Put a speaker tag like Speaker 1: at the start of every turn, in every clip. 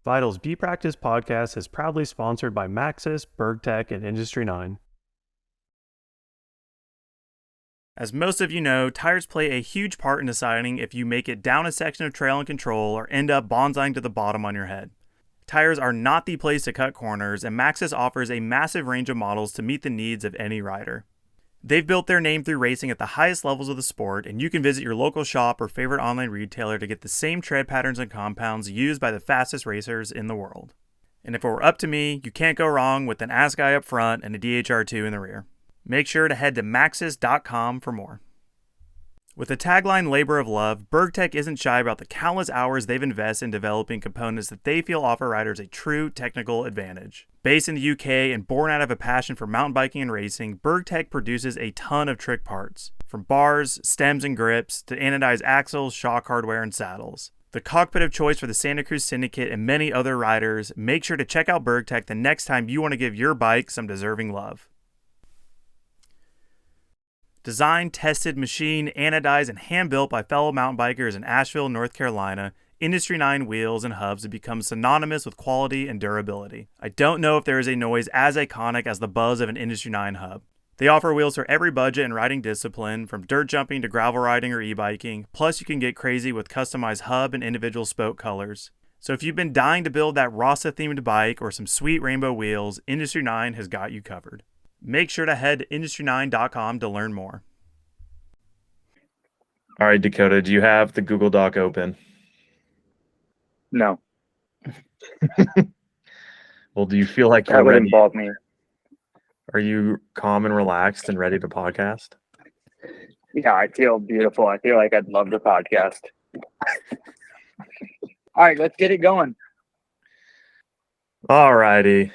Speaker 1: Vital's B Practice podcast is proudly sponsored by Maxxis, BergTech, and Industry 9. As most of you know, tires play a huge part in deciding if you make it down a section of trail and control or end up bonsaiing to the bottom on your head. Tires are not the place to cut corners, and Maxxis offers a massive range of models to meet the needs of any rider. They've built their name through racing at the highest levels of the sport, and you can visit your local shop or favorite online retailer to get the same tread patterns and compounds used by the fastest racers in the world. And if it were up to me, you can't go wrong with an ASCII up front and a DHR2 in the rear. Make sure to head to maxxis.com for more. With the tagline Labor of Love, BergTech isn't shy about the countless hours they've invested in developing components that they feel offer riders a true technical advantage. Based in the UK and born out of a passion for mountain biking and racing, BergTech produces a ton of trick parts, from bars, stems, and grips to anodized axles, shock hardware, and saddles. The cockpit of choice for the Santa Cruz Syndicate and many other riders, make sure to check out BergTech the next time you want to give your bike some deserving love. Designed, tested, machined, anodized, and hand-built by fellow mountain bikers in Asheville, North Carolina, Industry 9 wheels and hubs have become synonymous with quality and durability. I don't know if there is a noise as iconic as the buzz of an Industry 9 hub. They offer wheels for every budget and riding discipline, from dirt jumping to gravel riding or e-biking, plus you can get crazy with customized hub and individual spoke colors. So if you've been dying to build that Rasa-themed bike or some sweet rainbow wheels, Industry 9 has got you covered. Make sure to head to industry9.com to learn more.
Speaker 2: All right, Dakota, do you have the Google Doc open?
Speaker 3: No.
Speaker 2: Well, do you feel like you're
Speaker 3: That would
Speaker 2: ready?
Speaker 3: involve me.
Speaker 2: Are you calm and relaxed and ready to podcast?
Speaker 3: Yeah, I feel beautiful. I feel like I'd love to podcast. All right, let's get it going.
Speaker 2: All righty.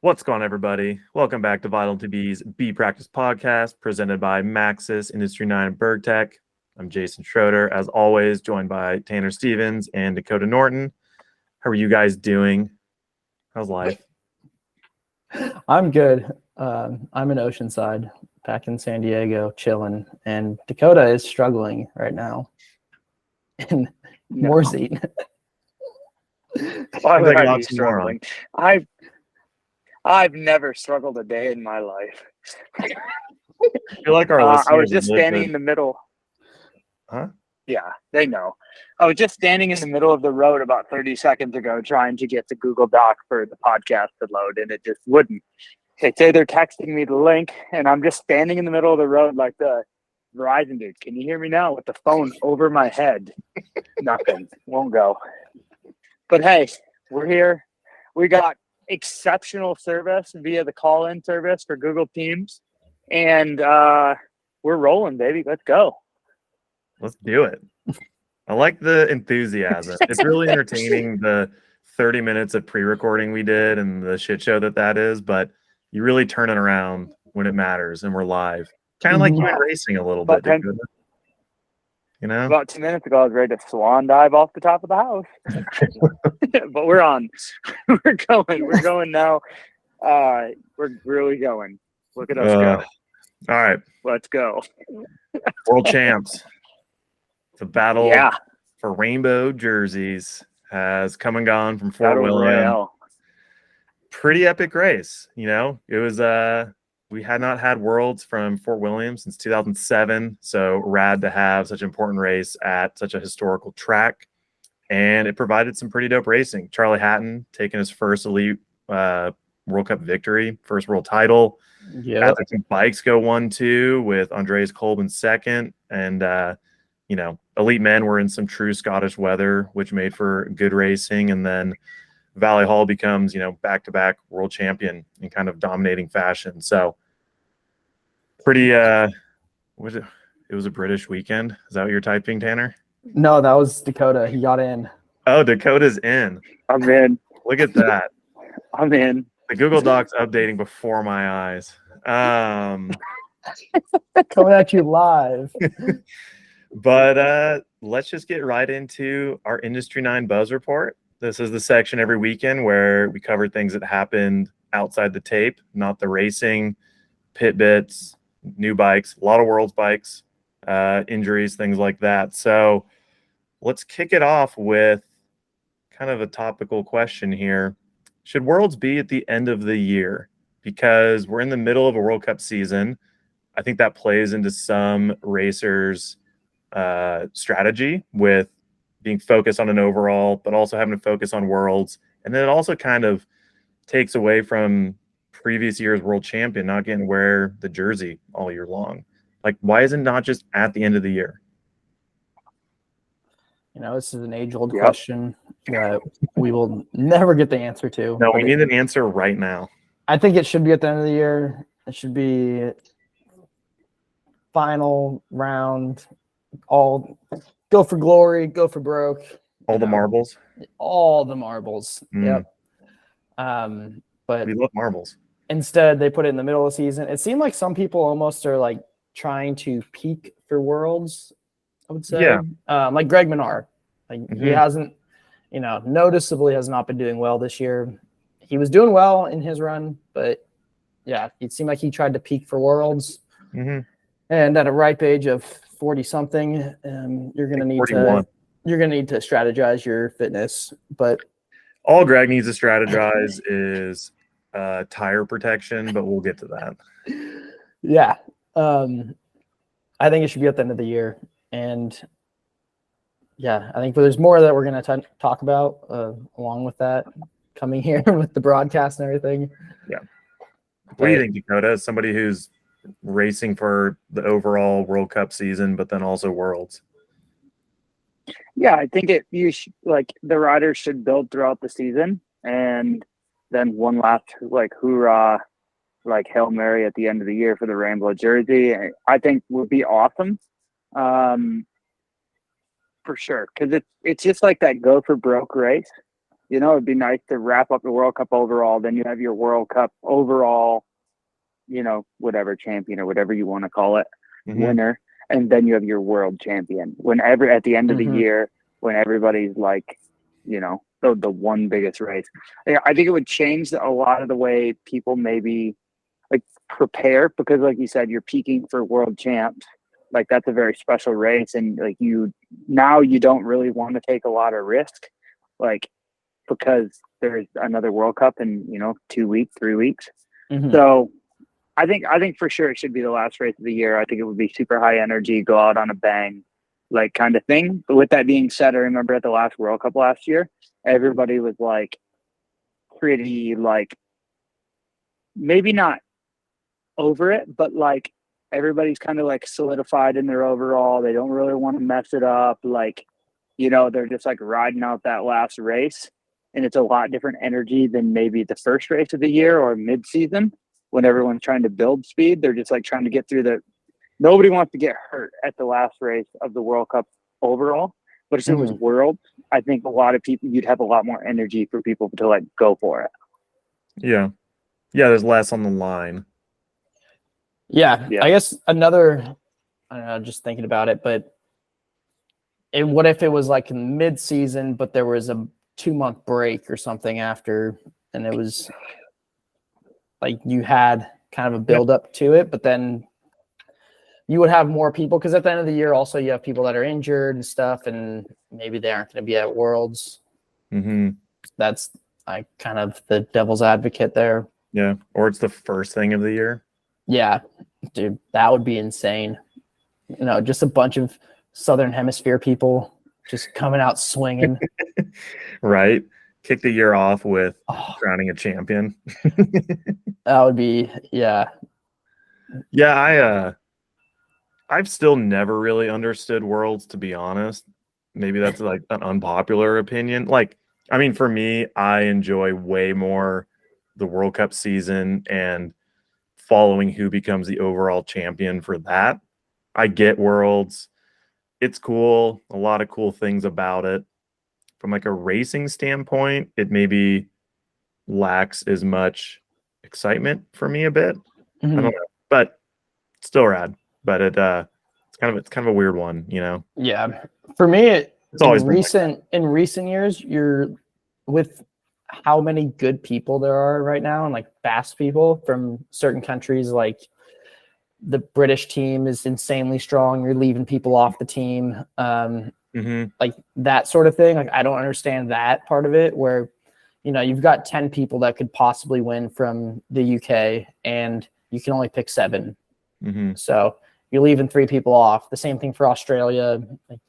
Speaker 2: What's going on, everybody? Welcome back to Vital TV's B Practice podcast, presented by Maxxis, Industry 9, and BergTech. I'm Jason Schroeder, as always, joined by Tanner Stevens and Dakotah Norton. How are you guys doing? How's life?
Speaker 4: I'm good. I'm in Oceanside, back in San Diego, chilling, and Dakota is struggling right now in Mooresy.
Speaker 3: Why would I be
Speaker 2: lots more on.
Speaker 3: struggling? I've never struggled a day in my life.
Speaker 2: I feel like our listeners
Speaker 3: I was just
Speaker 2: live
Speaker 3: standing in the middle.
Speaker 2: Huh?
Speaker 3: Yeah, they know. I was just standing in the middle of the road about 30 seconds ago trying to get the Google Doc for the podcast to load, and it just wouldn't. They say they're texting me the link, and I'm just standing in the middle of the road like the Verizon dude. Can you hear me now? With the phone over my head. Nothing. Won't go. But hey, we're here. We got exceptional service via the call-in service for Google Teams, and we're rolling, baby. Let's go.
Speaker 2: Let's do it. I like the enthusiasm. It's really entertaining, the 30 minutes of pre-recording we did and the shit show that is, but you really turn it around when it matters and we're live. Kind of like you in racing a little bit, Dakota. You know?
Speaker 3: About 2 minutes ago, I was ready to swan dive off the top of the house. But we're on. We're going. We're going now. We're really going. Look at us go.
Speaker 2: All right.
Speaker 3: Let's go.
Speaker 2: World champs. The battle
Speaker 3: Yeah.
Speaker 2: for rainbow jerseys has come and gone from Fort
Speaker 3: Battle
Speaker 2: William.
Speaker 3: Royale.
Speaker 2: Pretty epic race. You know, it was we had not had Worlds from Fort William since 2007, so rad to have such an important race at such a historical track, and it provided some pretty dope racing. Charlie Hatton taking his first elite World Cup victory, first world title.
Speaker 4: Yeah,
Speaker 2: Had the two bikes go 1-2 with Andreas Kolb in second, and you know, elite men were in some true Scottish weather, which made for good racing. And then Valley Hall becomes, you know, back-to-back world champion in kind of dominating fashion. So pretty, it was a British weekend. Is that what you're typing, Tanner?
Speaker 4: no, that was Dakota. He got in.
Speaker 2: Oh, Dakota's in.
Speaker 3: I'm in.
Speaker 2: Look at that.
Speaker 3: I'm in.
Speaker 2: The Google Doc's updating before my eyes.
Speaker 4: Coming at you live.
Speaker 2: But let's just get right into our Industry 9 Buzz Report. This is the section every weekend where we cover things that happened outside the tape, not the racing, pit bits, new bikes, a lot of World's bikes, injuries, things like that. So let's kick it off with kind of a topical question here. Should Worlds be at the end of the year? Because we're in the middle of a World Cup season. I think that plays into some racers' strategy with being focused on an overall, but also having to focus on Worlds. And then it also kind of takes away from previous year's world champion not getting to wear the jersey all year long. Like, why is it not just at the end of the year?
Speaker 4: This is an age-old question that we will never get the answer to.
Speaker 2: No, we need an answer right now.
Speaker 4: I think it should be at the end of the year. It should be final round, all go for glory, go for broke.
Speaker 2: All the marbles?
Speaker 4: All the marbles. Yep. But
Speaker 2: we love marbles.
Speaker 4: Instead, they put it in the middle of the season. It seemed like some people almost are like trying to peak for Worlds, I would say.
Speaker 2: Yeah.
Speaker 4: Like Greg Menard. Like he hasn't, noticeably has not been doing well this year. He was doing well in his run, but yeah, it seemed like he tried to peak for Worlds.
Speaker 2: Mm-hmm.
Speaker 4: And at a ripe age of 40 something, you're going to need
Speaker 2: 41.
Speaker 4: You're going to need to strategize your fitness. But
Speaker 2: all Greg needs to strategize is tire protection, but we'll get to that.
Speaker 4: Yeah. I think it should be at the end of the year. And yeah, I think there's more that we're going to talk about along with that coming here with the broadcast and everything.
Speaker 2: Yeah. What do you think, Dakota, as somebody who's racing for the overall World Cup season, but then also Worlds?
Speaker 3: Yeah, I think the riders should build throughout the season, and then one last hoorah, Hail Mary at the end of the year for the rainbow jersey. I think would be awesome, for sure, because it's just like that go for broke race. It'd be nice to wrap up the World Cup overall. Then you have your World Cup overall, whatever champion or whatever you want to call it, winner. And then you have your world champion at the end of the year, when everybody's the one biggest race. I think it would change a lot of the way people maybe prepare, because like you said, you're peaking for world champs. That's a very special race. And you don't really want to take a lot of risk, because there's another World Cup in, 2 weeks, 3 weeks. So I think for sure it should be the last race of the year. I think it would be super high energy, go out on a bang, kind of thing. But with that being said, I remember at the last World Cup last year, everybody was pretty maybe not over it, but everybody's kind of solidified in their overall. They don't really want to mess it up. They're just riding out that last race, and it's a lot different energy than maybe the first race of the year or mid-season, when everyone's trying to build speed. They're just trying to get through nobody wants to get hurt at the last race of the World Cup overall. But if it was World, I think a lot of people, you'd have a lot more energy for people to go for it.
Speaker 2: Yeah. Yeah. There's less on the line.
Speaker 4: Yeah. I guess another, I don't know, just thinking about it, but what if it was mid-season, but there was a 2-month break or something after, and it was you had kind of a build up to it, but then you would have more people, because at the end of the year also you have people that are injured and stuff, and maybe they aren't going to be at Worlds. That's kind of the devil's advocate there.
Speaker 2: Yeah. Or it's the first thing of the year.
Speaker 4: Yeah, dude, that would be insane. Just a bunch of Southern Hemisphere people just coming out swinging.
Speaker 2: Right. Kick the year off with crowning a champion.
Speaker 4: That would be, yeah.
Speaker 2: Yeah, I've still never really understood Worlds, to be honest. Maybe that's an unpopular opinion. For me, I enjoy way more the World Cup season and following who becomes the overall champion for that. I get Worlds. It's cool. A lot of cool things about it. From a racing standpoint, it maybe lacks as much excitement for me a bit. I don't know, but still rad. But it's kind of a weird one,
Speaker 4: Yeah, for me,
Speaker 2: it's always
Speaker 4: in recent years, you're with how many good people there are right now, and fast people from certain countries. The British team is insanely strong. You're leaving people off the team. like that sort of thing. Like I don't understand that part of it where, you know, you've got 10 people that could possibly win from the UK and you can only pick 7. So you're leaving 3 people off. The same thing for Australia. Like,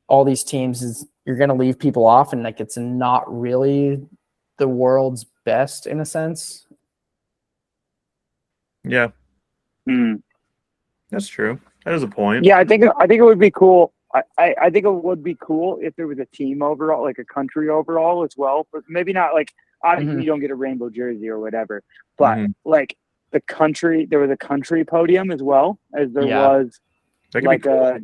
Speaker 4: all these teams is you're going to leave people off, and like it's not really the world's best in a sense.
Speaker 2: Yeah, that's true. That is a point.
Speaker 3: Yeah, I think it would be cool. I think it would be cool if there was a team overall, like a country overall as well. But maybe not like obviously you don't get a rainbow jersey or whatever, but like the country, there was a country podium as well as there was like a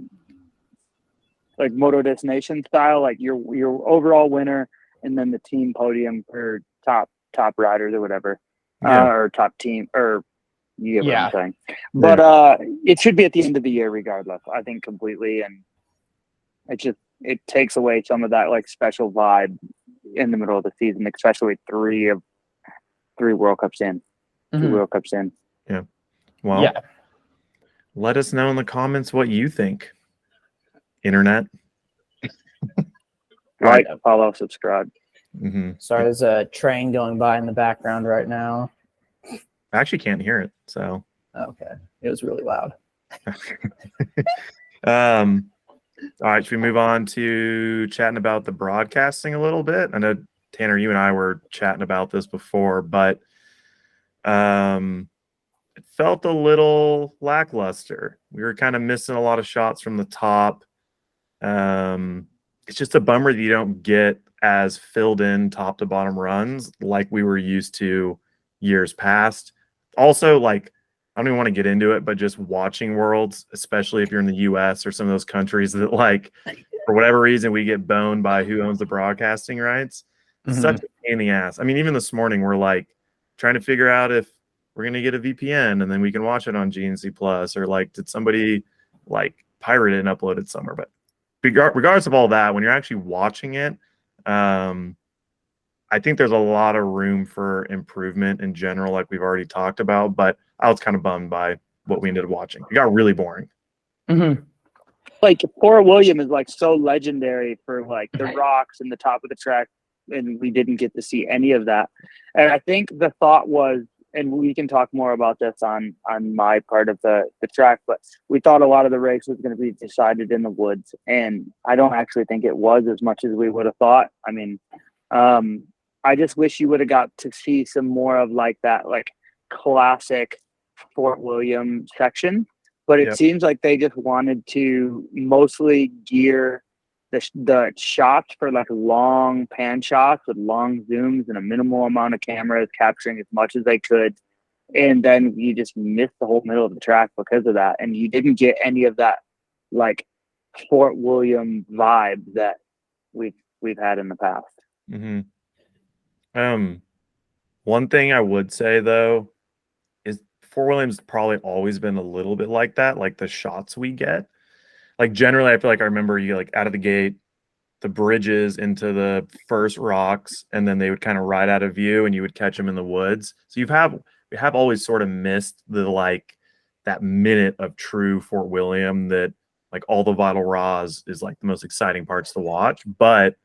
Speaker 3: like Moto Destination style, like your overall winner and then the team podium for top riders or whatever, or top team or. You get what I'm saying. But it should be at the end of the year regardless, I think completely. And it takes away some of that like special vibe in the middle of the season, especially with 3 World Cups in. 2 World Cups in.
Speaker 2: Yeah. Well, let us know in the comments what you think. Internet.
Speaker 3: Like, follow, subscribe.
Speaker 4: Sorry, there's a train going by in the background right now.
Speaker 2: I actually can't hear it, so
Speaker 4: okay. It was really loud.
Speaker 2: All right, should we move on to chatting about the broadcasting a little bit? I know Tanner, you and I were chatting about this before, but it felt a little lackluster. We were kind of missing a lot of shots from the top. It's just a bummer that you don't get as filled in top to bottom runs like we were used to years past. Also, like, I don't even want to get into it, but just watching Worlds, especially if you're in the US or some of those countries that, like, for whatever reason, we get boned by who owns the broadcasting rights. Such a pain in the ass. I mean, even this morning, we're like trying to figure out if we're going to get a VPN and then we can watch it on GNC Plus, or like, did somebody like pirate it and upload it somewhere? But regardless of all that, when you're actually watching it, I think there's a lot of room for improvement in general, like we've already talked about, but I was kind of bummed by what we ended up watching. It got really boring.
Speaker 3: Like Fort William is like so legendary for like the rocks and the top of the track, and we didn't get to see any of that. And I think the thought was, and we can talk more about this on my part of the track, but we thought a lot of the race was going to be decided in the woods, and I don't actually think it was as much as we would have thought. I mean, I just wish you would have got to see some more of like that, like classic Fort William section. But it seems like they just wanted to mostly gear the shots for like long pan shots with long zooms and a minimal amount of cameras capturing as much as they could. And then you just missed the whole middle of the track because of that. And you didn't get any of that like Fort William vibe that we've had in the past.
Speaker 2: One thing I would say though is Fort William's probably always been a little bit like that, like the shots we get. Like generally, I feel like I remember you like out of the gate, the bridges into the first rocks, and then they would kind of ride out of view, and you would catch them in the woods. So we have always sort of missed the like that minute of true Fort William that like all the vital raws is like the most exciting parts to watch. But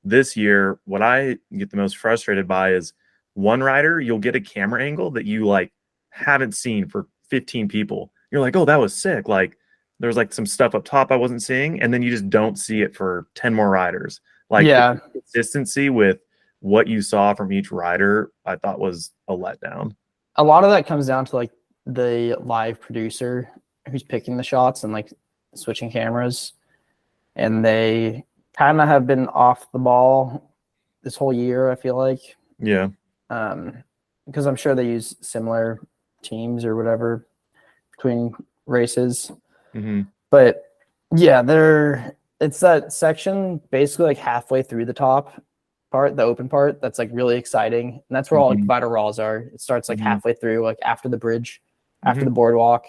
Speaker 2: this year, what I get the most frustrated by is one rider, you'll get a camera angle that you like haven't seen for 15 people. You're like, oh, that was sick. Like there's like some stuff up top I wasn't seeing, and then you just don't see it for 10 more riders. Like the consistency with what you saw from each rider, I thought was a letdown.
Speaker 4: A lot of that comes down to like the live producer who's picking the shots and like switching cameras, and they kind of have been off the ball this whole year, I feel like.
Speaker 2: Yeah.
Speaker 4: Because I'm sure they use similar teams or whatever between races. But yeah, it's that section basically like halfway through the top part, the open part, that's like really exciting. And that's where all like vital raws are. It starts like halfway through, like after the bridge, after the boardwalk.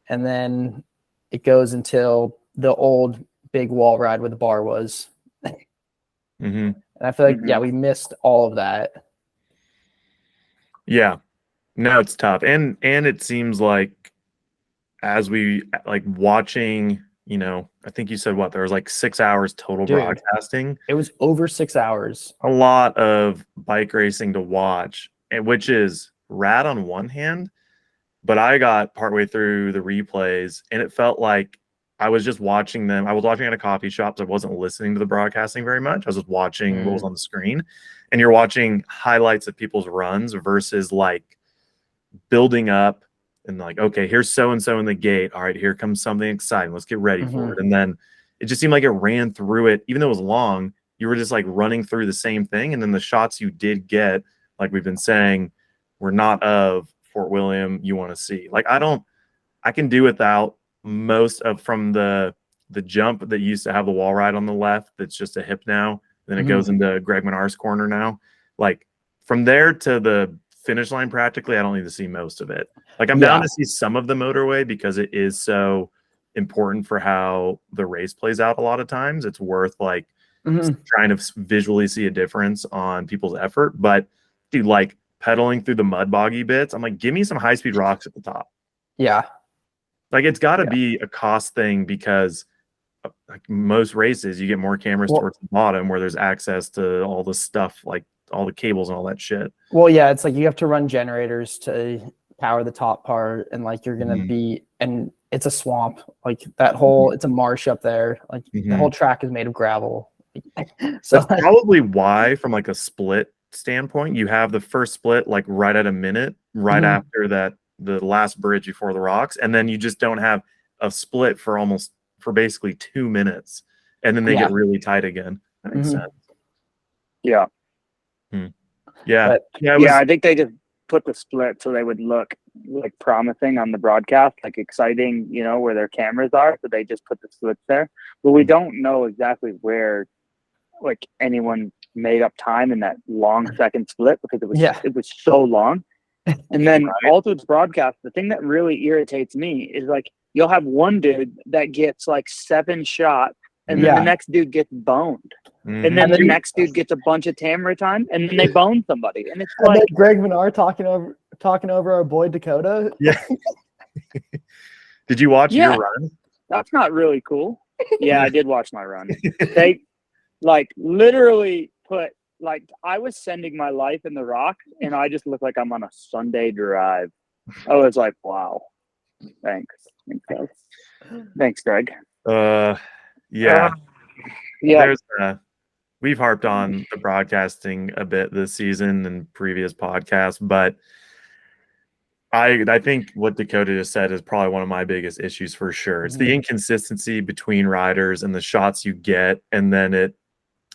Speaker 4: And then it goes until the old big wall ride where the bar was. And I feel like, we missed all of that.
Speaker 2: Yeah. No, it's tough. And it seems like as we like watching I think you said there was like 6 hours total
Speaker 4: Dude.
Speaker 2: broadcasting.
Speaker 4: It was over 6 hours.
Speaker 2: A lot of bike racing to watch, which is rad on one hand, but I got partway through the replays and it felt like I was just watching them. I was watching at a coffee shop, so I wasn't listening to the broadcasting very much. I was just watching what was on the screen, and you're watching highlights of people's runs versus like building up and like, okay, here's so-and-so in the gate. All right, here comes something exciting. Let's get ready for it. And then it just seemed like it ran through it. Even though it was long, you were just like running through the same thing. And then the shots you did get, like we've been saying, were not of Fort William you want to see. Like I can do without most of from the jump that used to have the wall ride on the left that's just a hip now. Then it goes into Greg Menard's corner now. Like from there to the finish line practically, I don't need to see most of it. Like I'm down to see some of the motorway because it is so important for how the race plays out a lot of times. It's worth like trying to visually see a difference on people's effort. But dude, like pedaling through the mud boggy bits, I'm like, give me some high-speed rocks at the top.
Speaker 4: Yeah.
Speaker 2: Like it's got to be a cost thing because like most races, you get more cameras towards the bottom where there's access to all the stuff, like all the cables and all that shit.
Speaker 4: Well, yeah, it's like you have to run generators to power the top part, and like you're gonna be, and it's a swamp, like that whole, it's a marsh up there. Like the whole track is made of gravel. So
Speaker 2: that's probably why, from like a split standpoint, you have the first split like right at a minute, right after that. The last bridge before the rocks, and then you just don't have a split for basically 2 minutes, and then they get really tight again. That makes sense.
Speaker 3: Yeah.
Speaker 2: Yeah.
Speaker 3: I think they just put the split so they would look like promising on the broadcast, like exciting, where their cameras are. So they just put the splits there, but we don't know exactly where like anyone made up time in that long second split because it was so long. And then also it's broadcast. The thing that really irritates me is like you'll have one dude that gets like 7 shots, and then the next dude gets boned, and then the next dude gets a bunch of camera time, and then they bone somebody, and it's like
Speaker 4: Greg Menard talking over our boy Dakota.
Speaker 2: Yeah. Did you watch your run?
Speaker 3: That's not really cool. Yeah, I did watch my run. They like literally put. Like I was sending my life in the rock, and I just look like I'm on a Sunday drive. I was like, "Wow, thanks, Greg."
Speaker 2: Yeah. There's we've harped on the broadcasting a bit this season and previous podcasts, but I think what Dakota just said is probably one of my biggest issues for sure. It's the inconsistency between riders and the shots you get, and then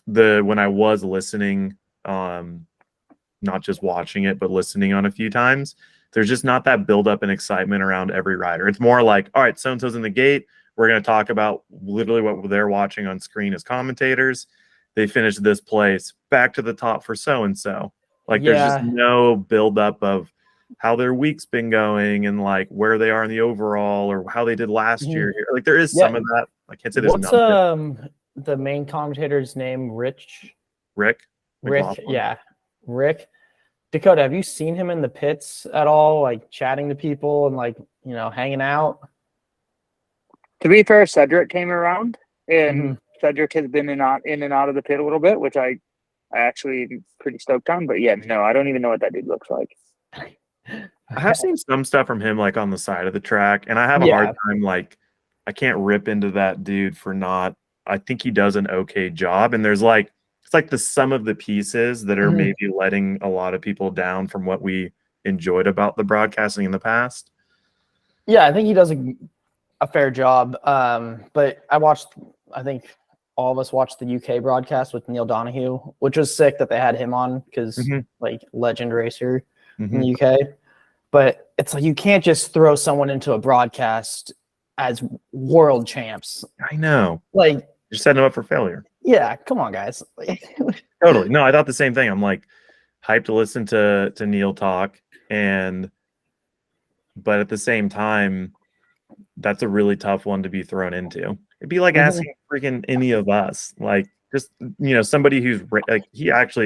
Speaker 2: when I was listening, not just watching it, but listening on a few times, there's just not that buildup and excitement around every rider. It's more like, all right, so-and-so's in the gate. We're going to talk about literally what they're watching on screen as commentators. They finished this place, back to the top for so-and-so. Like there's just no buildup of how their week's been going and like where they are in the overall or how they did last year. Like there is some of that. I can't say there's
Speaker 4: none. The main commentator's name? Rick. Yeah, Rick. Dakota, have you seen him in the pits at all, like chatting to people and like hanging out?
Speaker 3: To be fair, Cedric came around, and Cedric has been in and out of the pit a little bit, which I actually am pretty stoked on. But yeah, no, I don't even know what that dude looks like.
Speaker 2: I have seen some stuff from him like on the side of the track, and I have a hard time, like I can't rip into that dude for not. I think he does an okay job, and there's like it's like the sum of the pieces that are maybe letting a lot of people down from what we enjoyed about the broadcasting in the past.
Speaker 4: Yeah, I think he does a fair job. But I think all of us watched the UK broadcast with Neil Donahue, which was sick that they had him on because like legend racer in the UK. But it's like you can't just throw someone into a broadcast as world champs.
Speaker 2: I know.
Speaker 4: Like
Speaker 2: you're setting them up for failure.
Speaker 4: Yeah, come on, guys.
Speaker 2: Totally. No, I thought the same thing. I'm like hyped to listen to Neil talk, but at the same time, that's a really tough one to be thrown into. It'd be like asking freaking any of us, like just somebody who's like he is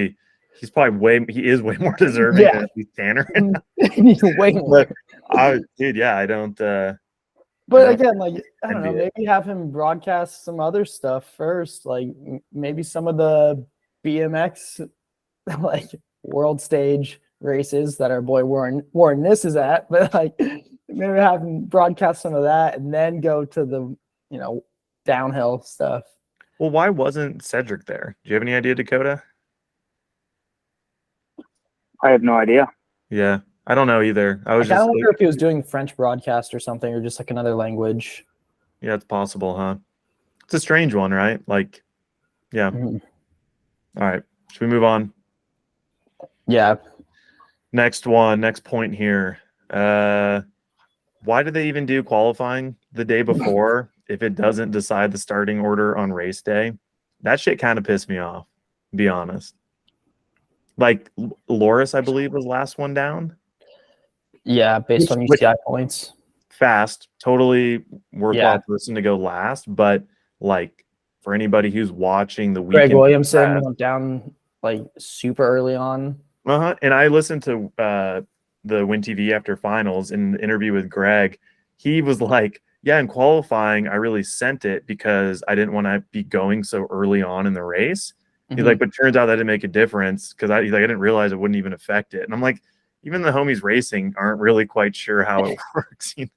Speaker 2: way more deserving than Tanner.
Speaker 4: He's way more.
Speaker 2: But I don't.
Speaker 4: But again, like, I don't know,
Speaker 2: NBA.
Speaker 4: maybe have him broadcast some other stuff first, like maybe some of the BMX like world stage races that our boy Warren Niss is at, but like maybe have him broadcast some of that and then go to the downhill stuff.
Speaker 2: Well, why wasn't Cedric there? Do you have any idea, Dakota?
Speaker 3: I have no idea.
Speaker 2: Yeah, I don't know either. I
Speaker 4: I
Speaker 2: was
Speaker 4: kind of
Speaker 2: just
Speaker 4: wonder if he was doing French broadcast or something, or just like another language.
Speaker 2: yeah, it's possible, huh? It's a strange one, right? Like, yeah.
Speaker 4: Mhm.
Speaker 2: All right, should we move on?
Speaker 4: Yeah.
Speaker 2: Next point here. Why do they even do qualifying the day before if it doesn't decide the starting order on race day? That shit kind of pissed me off, to be honest. Like Loris, I believe, was last one down.
Speaker 4: Yeah, based on UCI points.
Speaker 2: Fast, totally worthwhile person to go last, but like for anybody who's watching the weekend,
Speaker 4: Greg Williamson went down like super early on.
Speaker 2: And I listened to the Win TV after finals in the interview with Greg. He was like, yeah, in qualifying, I really sent it because I didn't want to be going so early on in the race. He's like, but turns out that didn't make a difference because I didn't realize it wouldn't even affect it. And I'm like, even the homies racing aren't really quite sure how it works, And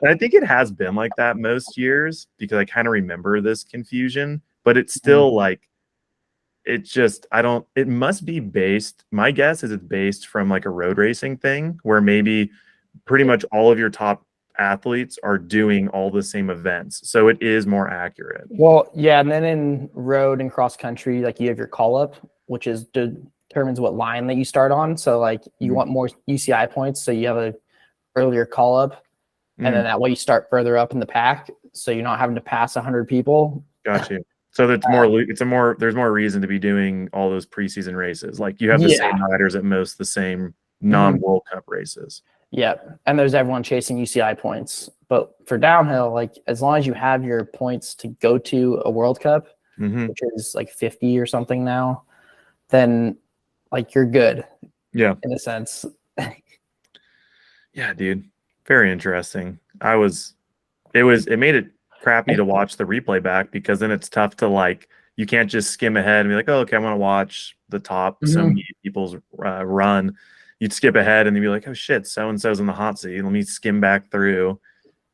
Speaker 2: I think it has been like that most years because I kind of remember this confusion, but it's still like, it must be based. My guess is it's based from like a road racing thing where maybe pretty much all of your top athletes are doing all the same events. So it is more accurate.
Speaker 4: Well, yeah. And then in road and cross country, like you have your call up, which determines what line that you start on. So like you want more UCI points. So you have a earlier call up and then that way you start further up in the pack. So you're not having to pass 100 people.
Speaker 2: Gotcha. So that's there's more reason to be doing all those preseason races. Like you have the same riders at most the same non-World Cup races.
Speaker 4: Yeah. And there's everyone chasing UCI points. But for downhill, like as long as you have your points to go to a World Cup, which is like 50 or something now, then like you're good.
Speaker 2: Yeah.
Speaker 4: In a sense.
Speaker 2: Yeah, dude. Very interesting. It made it crappy to watch the replay back because then it's tough to like, you can't just skim ahead and be like, oh, okay, I want to watch the top so many people's run. You'd skip ahead and you'd be like, oh shit, so-and-so's in the hot seat. Let me skim back through.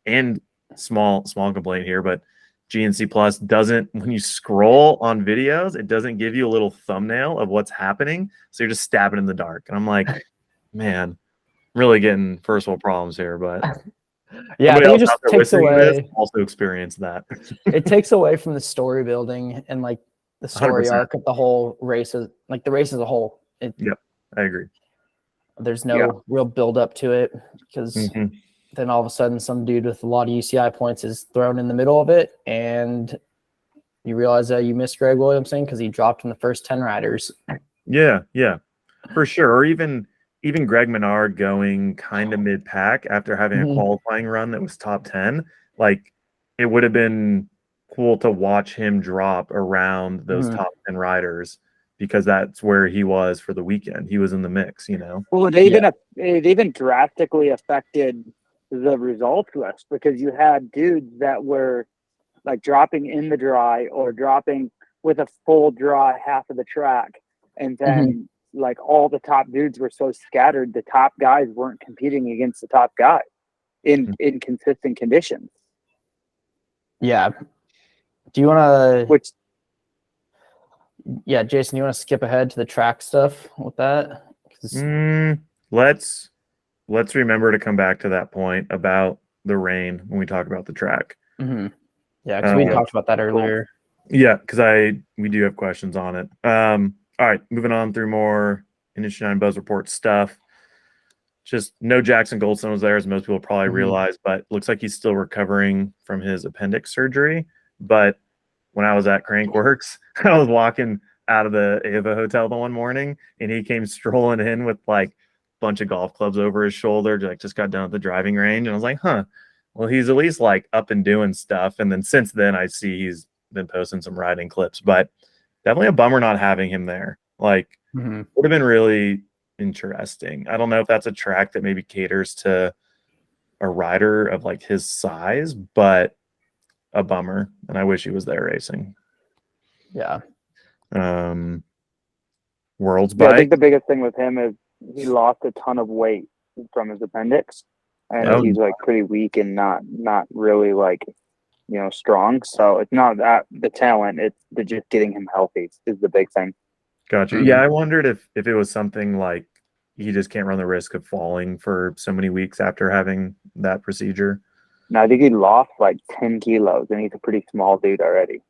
Speaker 2: And small complaint here, but GNC Plus doesn't, when you scroll on videos, it doesn't give you a little thumbnail of what's happening. So you're just stabbing in the dark. And I'm like, man, really getting first world problems here, but
Speaker 4: yeah, it just takes away.
Speaker 2: Also experience that.
Speaker 4: It takes away from the story building and like the story 100%. Arc of the whole race, like the race as a whole.
Speaker 2: Yep, I agree.
Speaker 4: There's no real build up to it because then all of a sudden some dude with a lot of UCI points is thrown in the middle of it, and you realize that you missed Greg Williamson because he dropped in the first 10 riders.
Speaker 2: Yeah, for sure. Or even Greg Menard going kind of mid-pack after having a qualifying run that was top 10. Like, it would have been cool to watch him drop around those top 10 riders because that's where he was for the weekend. He was in the mix,
Speaker 3: Well, it even drastically affected the results list because you had dudes that were like dropping in the dry or dropping with a full dry half of the track. And then like all the top dudes were so scattered, the top guys weren't competing against the top guy in consistent conditions. Yeah.
Speaker 4: Do you want to? Yeah, Jason, you want to skip ahead to the track stuff with that?
Speaker 2: Let's remember to come back to that point about the rain when we talk about the track.
Speaker 4: Yeah, because we talked about that earlier.
Speaker 2: Yeah, because we do have questions on it. All right, moving on through more Industry 9 Buzz Report stuff. Just no Jackson Goldstone was there, as most people probably realize, but looks like he's still recovering from his appendix surgery. But when I was at Crankworks, I was walking out of the Ava Hotel the one morning, and he came strolling in with like a bunch of golf clubs over his shoulder, just got done at the driving range. And I was like, well, he's at least like up and doing stuff. And then since then, I see he's been posting some riding clips, but definitely a bummer not having him there. Like, would have been really interesting. I don't know if that's a track that maybe caters to a rider of like his size, but a bummer. And I wish he was there racing.
Speaker 4: Yeah.
Speaker 2: World's
Speaker 3: Yeah, I
Speaker 2: bike.
Speaker 3: think the biggest thing with him is he lost a ton of weight from his appendix, and
Speaker 2: Oh.
Speaker 3: he's like pretty weak and not really like strong. So it's not that the talent; it's the just getting him healthy is the big thing.
Speaker 2: Gotcha.
Speaker 4: Mhm.
Speaker 2: Yeah, I wondered if it was something like he just can't run the risk of falling for so many weeks after having that procedure.
Speaker 3: Now I think he lost like 10 kilos, and he's a pretty small dude already.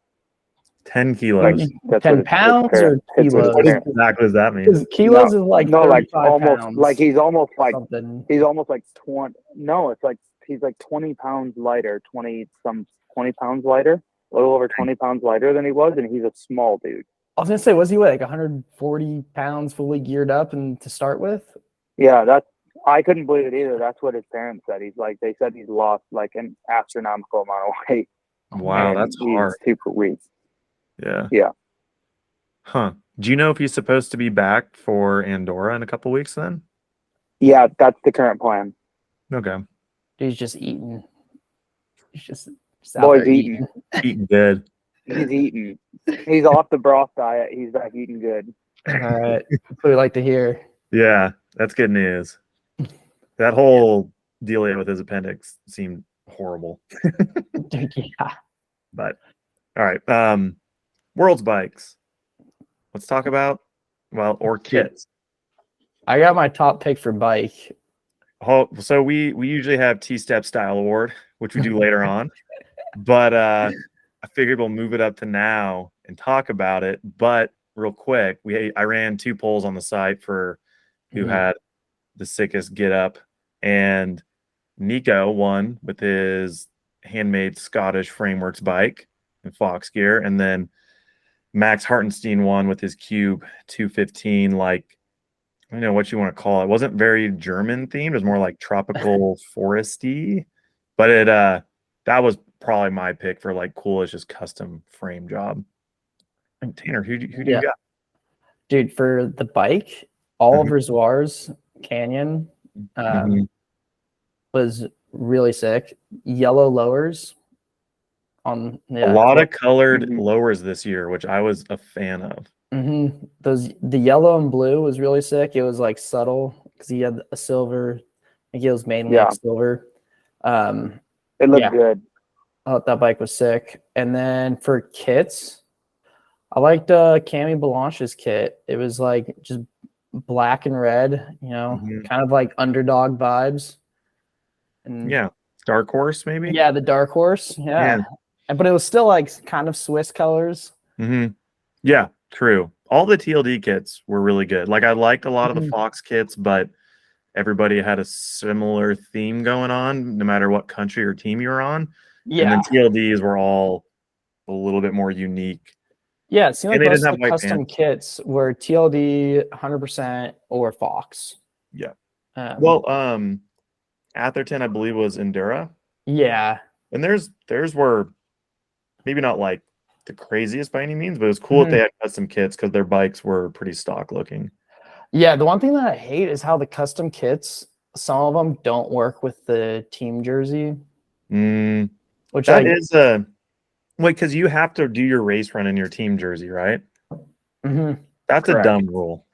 Speaker 2: 10 kilos.
Speaker 4: Like
Speaker 3: That's
Speaker 4: 10
Speaker 3: what his
Speaker 4: pounds
Speaker 3: parents-
Speaker 4: or
Speaker 3: that's what his
Speaker 4: kilos?
Speaker 2: What
Speaker 3: parents-
Speaker 2: exactly does that mean?
Speaker 4: Because kilos is like
Speaker 3: no, like
Speaker 4: 35
Speaker 3: almost
Speaker 4: pounds.
Speaker 3: like he's almost like
Speaker 4: something.
Speaker 3: he's almost like 20. No, it's like he's like 20 pounds lighter, 20 pounds lighter, a little over 20 pounds lighter than he was, and he's a small dude.
Speaker 4: I was gonna say, was he like 140 pounds fully geared up and to start with?
Speaker 3: Yeah, I couldn't believe it either. That's what his parents said. They said he's lost like an astronomical amount of weight.
Speaker 2: Wow,
Speaker 3: and
Speaker 2: that's
Speaker 3: he's
Speaker 2: hard.
Speaker 3: super weak.
Speaker 2: Yeah.
Speaker 3: Yeah.
Speaker 2: Huh. Do you know if he's supposed to be back for Andorra in a couple weeks then?
Speaker 3: Yeah, that's the current plan.
Speaker 2: Okay.
Speaker 4: He's just eating. He's just out
Speaker 3: Boy's
Speaker 4: there
Speaker 3: eating.
Speaker 2: Eating good.
Speaker 3: He's eating. He's off the broth diet. He's back eating good.
Speaker 4: All right. That's what we like to hear.
Speaker 2: Yeah, that's good news. That whole deal with his appendix seemed horrible.
Speaker 4: Yeah.
Speaker 2: But all right. World's bikes. Let's talk about or kits.
Speaker 4: I got my top pick for bike.
Speaker 2: Oh, so we usually have T-Step Style Award, which we do later on. But I figured we'll move it up to now and talk about it. But real quick, I ran 2 polls on the site for who had the sickest get up, and Nico won with his handmade Scottish Frameworks bike and Fox gear, and then Max Hartenstein won with his Cube 215, like, I don't know what you want to call it. It wasn't very German themed. It was more like tropical foresty, but that was probably my pick for like coolest, just custom frame job. And Tanner, who do you got?
Speaker 4: Dude, for the bike, Oliver Zuar's Canyon was really sick. Yellow lowers on
Speaker 2: A lot of colored lowers this year, which I was a fan of.
Speaker 4: The yellow and blue was really sick. It was like subtle because he had a silver. I think it was mainly like silver.
Speaker 3: It looked good.
Speaker 4: I thought that bike was sick. And then for kits, I liked Cami Blanche's kit. It was like just black and red, kind of like underdog vibes. And
Speaker 2: Dark Horse maybe.
Speaker 4: Yeah, the Dark Horse. Yeah. But it was still like kind of Swiss colors.
Speaker 2: Yeah, true. All the TLD kits were really good. Like I liked a lot of the Fox kits, but everybody had a similar theme going on, no matter what country or team you were on.
Speaker 4: Yeah.
Speaker 2: And then TLDs were all a little bit more unique.
Speaker 4: Yeah, it seemed like most of the
Speaker 2: white
Speaker 4: custom kits were TLD 100% or Fox.
Speaker 2: Yeah. Atherton, I believe, was Andorra.
Speaker 4: Yeah.
Speaker 2: And theirs were maybe not like the craziest by any means, but it was cool that they had custom kits because their bikes were pretty stock looking.
Speaker 4: Yeah, the one thing that I hate is how the custom kits, some of them don't work with the team jersey. Which
Speaker 2: because you have to do your race run in your team jersey, right? That's a dumb rule.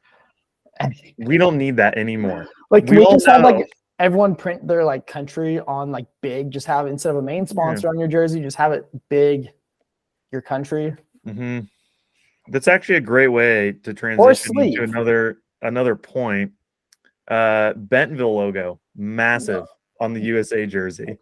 Speaker 2: We don't need that anymore.
Speaker 4: Like, can we just have like everyone print their like country on like big, just have instead of a main sponsor on your jersey, just have it big, your country.
Speaker 2: That's actually a great way to transition to another point. Bentonville logo, massive on the USA jersey.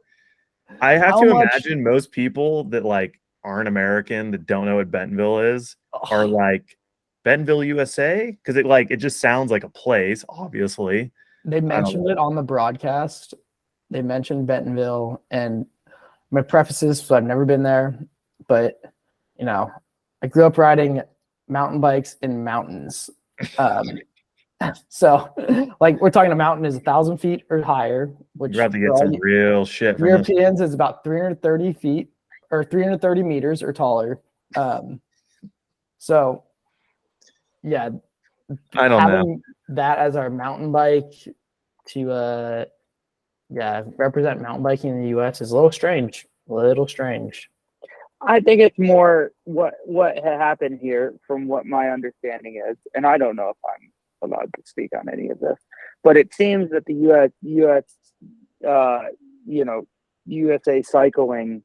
Speaker 2: I have to imagine most people that like aren't American that don't know what Bentonville is are like Bentonville, USA, because it just sounds like a place. Obviously,
Speaker 4: they mentioned it on the broadcast. They mentioned Bentonville, and my prefaces. So I've never been there, but I grew up riding mountain bikes in mountains. So, like, we're talking a mountain is 1,000 feet or higher, which
Speaker 2: you're about to get some real shit.
Speaker 4: Europeans is about 330 feet or 330 meters or taller. So, yeah,
Speaker 2: I don't know
Speaker 4: that as our mountain bike to Yeah, represent mountain biking in the U.S. is a little strange.
Speaker 3: I think it's more what had happened here, from what my understanding is, and I don't know if I'm allowed to speak on any of this, but it seems that the USA Cycling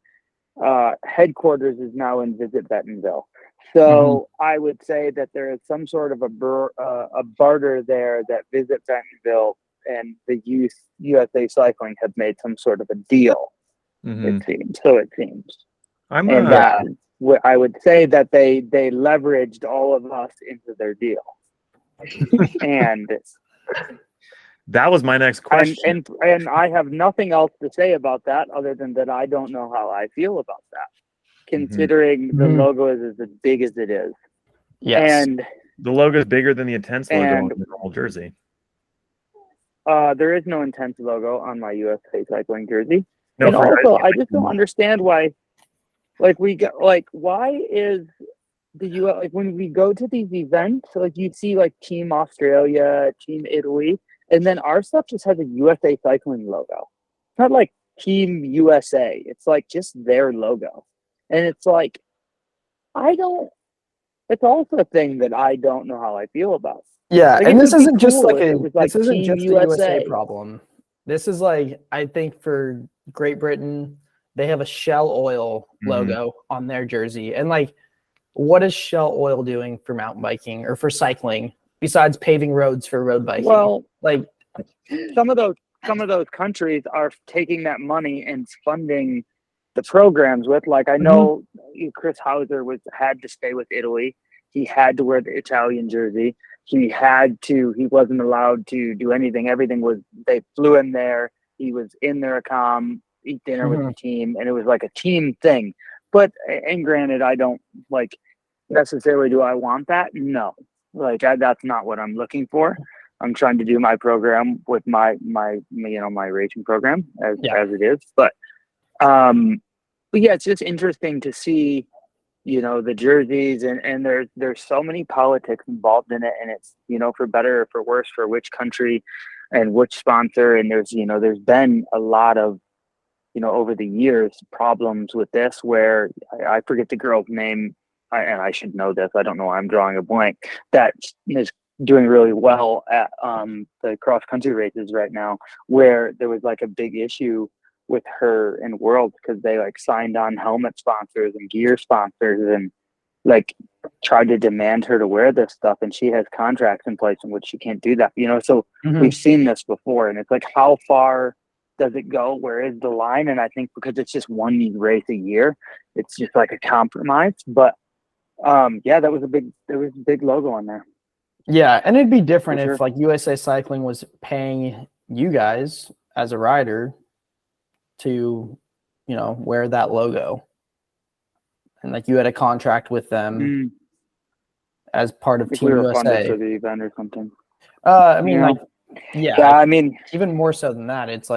Speaker 3: headquarters is now in Visit Bentonville. So I would say that there is some sort of a barter there, that Visit Bentonville and the USA Cycling have made some sort of a deal. It seems. I would say that they leveraged all of us into their deal. And
Speaker 2: that was my next question.
Speaker 3: And I have nothing else to say about that other than that I don't know how I feel about that, considering the logo is as big as it is.
Speaker 4: Yes.
Speaker 3: And
Speaker 2: the logo is bigger than the Intense logo on the normal jersey.
Speaker 3: There is no Intense logo on my USA Cycling jersey.
Speaker 2: No,
Speaker 3: and also, I just don't understand why. Why is the U.S. when we go to these events, you see Team Australia, Team Italy, and then our stuff just has a USA Cycling logo. It's not like Team USA. It's just their logo, and it's I don't. It's also a thing that I don't know how I feel about.
Speaker 4: Yeah, and this isn't just
Speaker 3: this
Speaker 4: isn't
Speaker 3: Team
Speaker 4: just a
Speaker 3: USA
Speaker 4: USA problem. This is I think for Great Britain, they have a Shell Oil logo on their jersey. And what is Shell Oil doing for mountain biking or for cycling besides paving roads for road biking?
Speaker 3: Well, some of those countries are taking that money and funding the programs with. I know Chris Hauser had to stay with Italy. He had to wear the Italian jersey. He wasn't allowed to do anything. Everything was, they flew him there. He was in their accom, eat dinner with the team, and it was a team thing. But, and granted, I don't necessarily, do I want that? No. That's not what I'm looking for. I'm trying to do my program with my racing program as it is. But yeah, it's just interesting to see, the jerseys and there's so many politics involved in it, and it's, for better or for worse, for which country and which sponsor. And there's been a lot of, over the years, problems with this where I forget the girl's name, and I should know this. I don't know why I'm drawing a blank. That is doing really well at the cross country races right now, where there was a big issue with her and World because they signed on helmet sponsors and gear sponsors and tried to demand her to wear this stuff, and she has contracts in place in which she can't do that. So we've seen this before, and it's how far does it go? Where is the line? And I think because it's just one race a year, it's just a compromise. But there was a big logo on there.
Speaker 4: Yeah, and it'd be different if USA Cycling was paying you guys as a rider to, wear that logo, and you had a contract with them as part of Team USA
Speaker 3: for the event or something.
Speaker 4: I mean,
Speaker 3: I mean,
Speaker 4: even more so than that, it's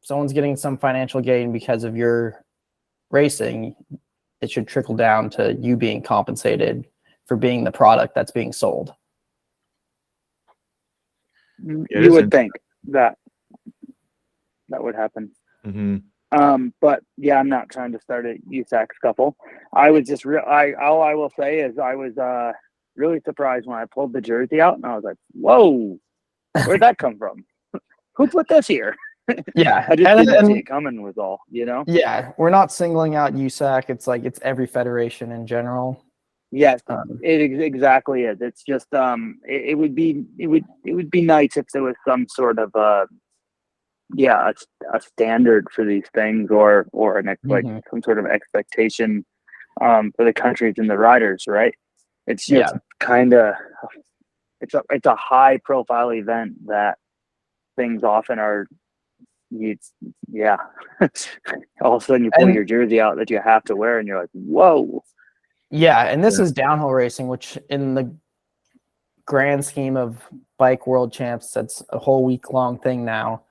Speaker 4: someone's getting some financial gain because of your racing. It should trickle down to you being compensated for being the product that's being sold.
Speaker 3: You would think that would happen. But yeah, I'm not trying to start a USAC scuffle. I was just all I will say is I was really surprised when I pulled the jersey out, and I was like, "Whoa, where'd that come from? Who put this here?"
Speaker 4: Yeah,
Speaker 3: I just didn't see it coming. Was all,
Speaker 4: Yeah, we're not singling out USAC. It's it's every federation in general.
Speaker 3: Yes, it exactly is. It's just it would be nice if there was some sort of a standard for these things, or some sort of expectation for the countries and the riders, right? It's just kind of it's a high profile event that things often are. All of a sudden you pull your jersey out that you have to wear, and you're like, whoa.
Speaker 4: Yeah, and this is downhill racing, which in the grand scheme of bike world champs, that's a whole week-long thing now.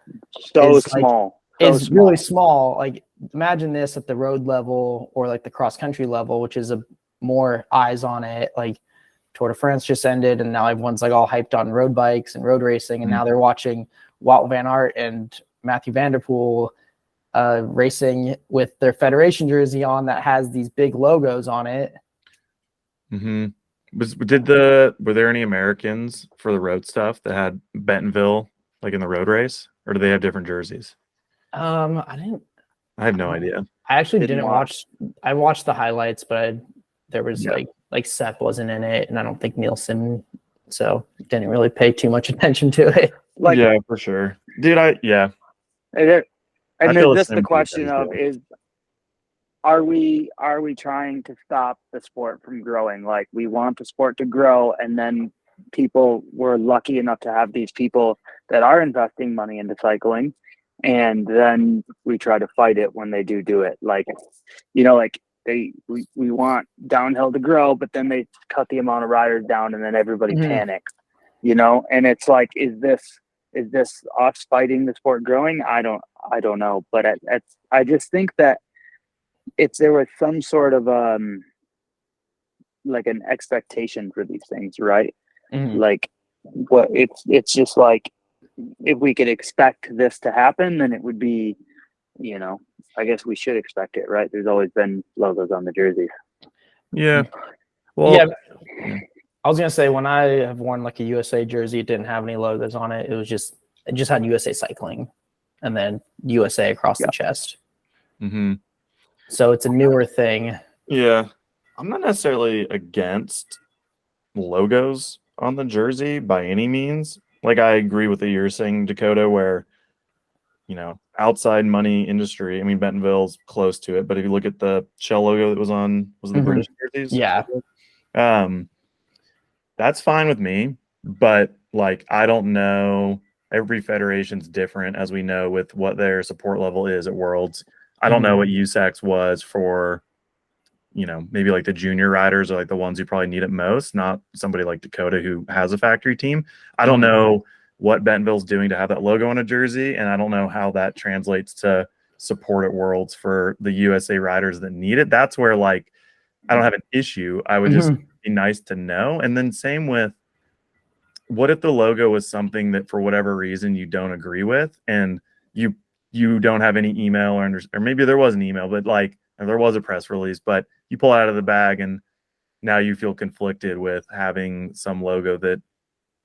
Speaker 3: So small.
Speaker 4: It's really small. Imagine this at the road level or the cross-country level, which is a more eyes on it. Tour de France just ended, and now everyone's all hyped on road bikes and road racing, and now they're watching Wout van Aert and Matthew Vanderpool racing with their Federation jersey on that has these big logos on it.
Speaker 2: Mm-hmm. Were there any Americans for the road stuff that had Bentonville like in the road race, or do they have different jerseys?
Speaker 4: I
Speaker 2: have no idea.
Speaker 4: I actually
Speaker 3: Didn't
Speaker 4: didn't watch. I watched the highlights, but there was
Speaker 2: Yeah.
Speaker 4: like Seth wasn't in it, and I don't think Nielsen, so didn't really pay too much attention to it.
Speaker 3: Like,
Speaker 2: Yeah, for sure, dude.
Speaker 3: and
Speaker 2: I
Speaker 3: then
Speaker 2: feel the
Speaker 3: just
Speaker 2: same
Speaker 3: the
Speaker 2: way
Speaker 3: question
Speaker 2: you
Speaker 3: of
Speaker 2: guys
Speaker 3: is, are we trying to stop the sport from growing? Like, we want the sport to grow, and then we're lucky enough to have these people that are investing money into cycling, and then we try to fight it when they do it. Like, like we want downhill to grow, but then they cut the amount of riders down, and then everybody panics. And it's like, is this us fighting the sport growing? I don't know, but I just think that there was some sort of like an expectation for these things, right? Like, what it's just like, if we could expect this to happen, then it would be, I guess we should expect it, right? There's always been logos on the jerseys.
Speaker 2: Yeah. Well,
Speaker 4: Yeah. I was gonna say, when I have worn like a USA jersey, it didn't have any logos on it. It just had USA Cycling, and then USA across the chest.
Speaker 2: Mm-hmm.
Speaker 4: So it's a newer thing.
Speaker 2: Yeah, I'm not necessarily against logos on the jersey by any means. Like, I agree with what you're saying, Dakota, where, outside money industry, I mean, Bentonville's close to it, but if you look at the Shell logo that was it the British jerseys?
Speaker 4: Yeah.
Speaker 2: That's fine with me, but like, I don't know. Every federation's different, as we know, with what their support level is at Worlds. I don't know what USAC's was for, maybe like the junior riders, or like the ones who probably need it most, not somebody like Dakota who has a factory team. I don't know what Bentonville's doing to have that logo on a jersey, and I don't know how that translates to support at Worlds for the USA riders that need it. That's where, like, I don't have an issue. I would just be nice to know. And then same with, what if the logo was something that for whatever reason you don't agree with, and you don't have any email or maybe there was an email, but like, or there was a press release, but you pull it out of the bag and now you feel conflicted with having some logo that,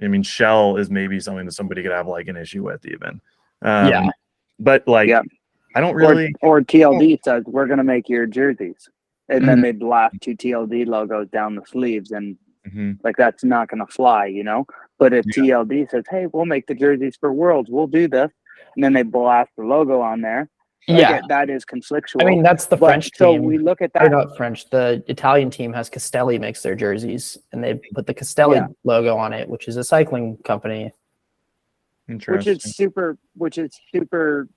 Speaker 2: I mean, Shell is maybe something that somebody could have like an issue with even. But like, I don't really.
Speaker 3: Or TLD says, we're going to make your jerseys. And then they blast 2 TLD logos down the sleeves, and like, that's not going to fly, But if TLD says, hey, we'll make the jerseys for Worlds, we'll do this, and then they blast the logo on there. That is conflictual.
Speaker 4: I mean, that's the French team.
Speaker 3: So we look at that.
Speaker 4: Or not French. The Italian team has Castelli makes their jerseys, and they put the Castelli logo on it, which is a cycling company.
Speaker 3: Which is super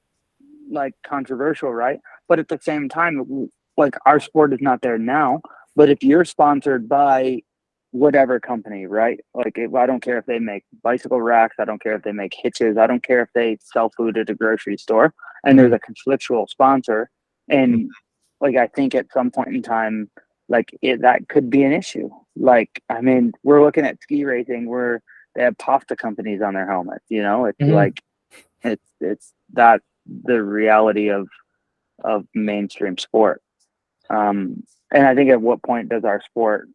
Speaker 3: like controversial, right? But at the same time, like, our sport is not there now. But if you're sponsored by whatever company, right? Like, I don't care if they make bicycle racks, I don't care if they make hitches, I don't care if they sell food at a grocery store, and there's a conflictual sponsor, and like, I think at some point in time, like, that could be an issue. Like, I mean, we're looking at ski racing where they have pasta companies on their helmets. It's like, it's that the reality of mainstream sport. And I think, at what point does our sport,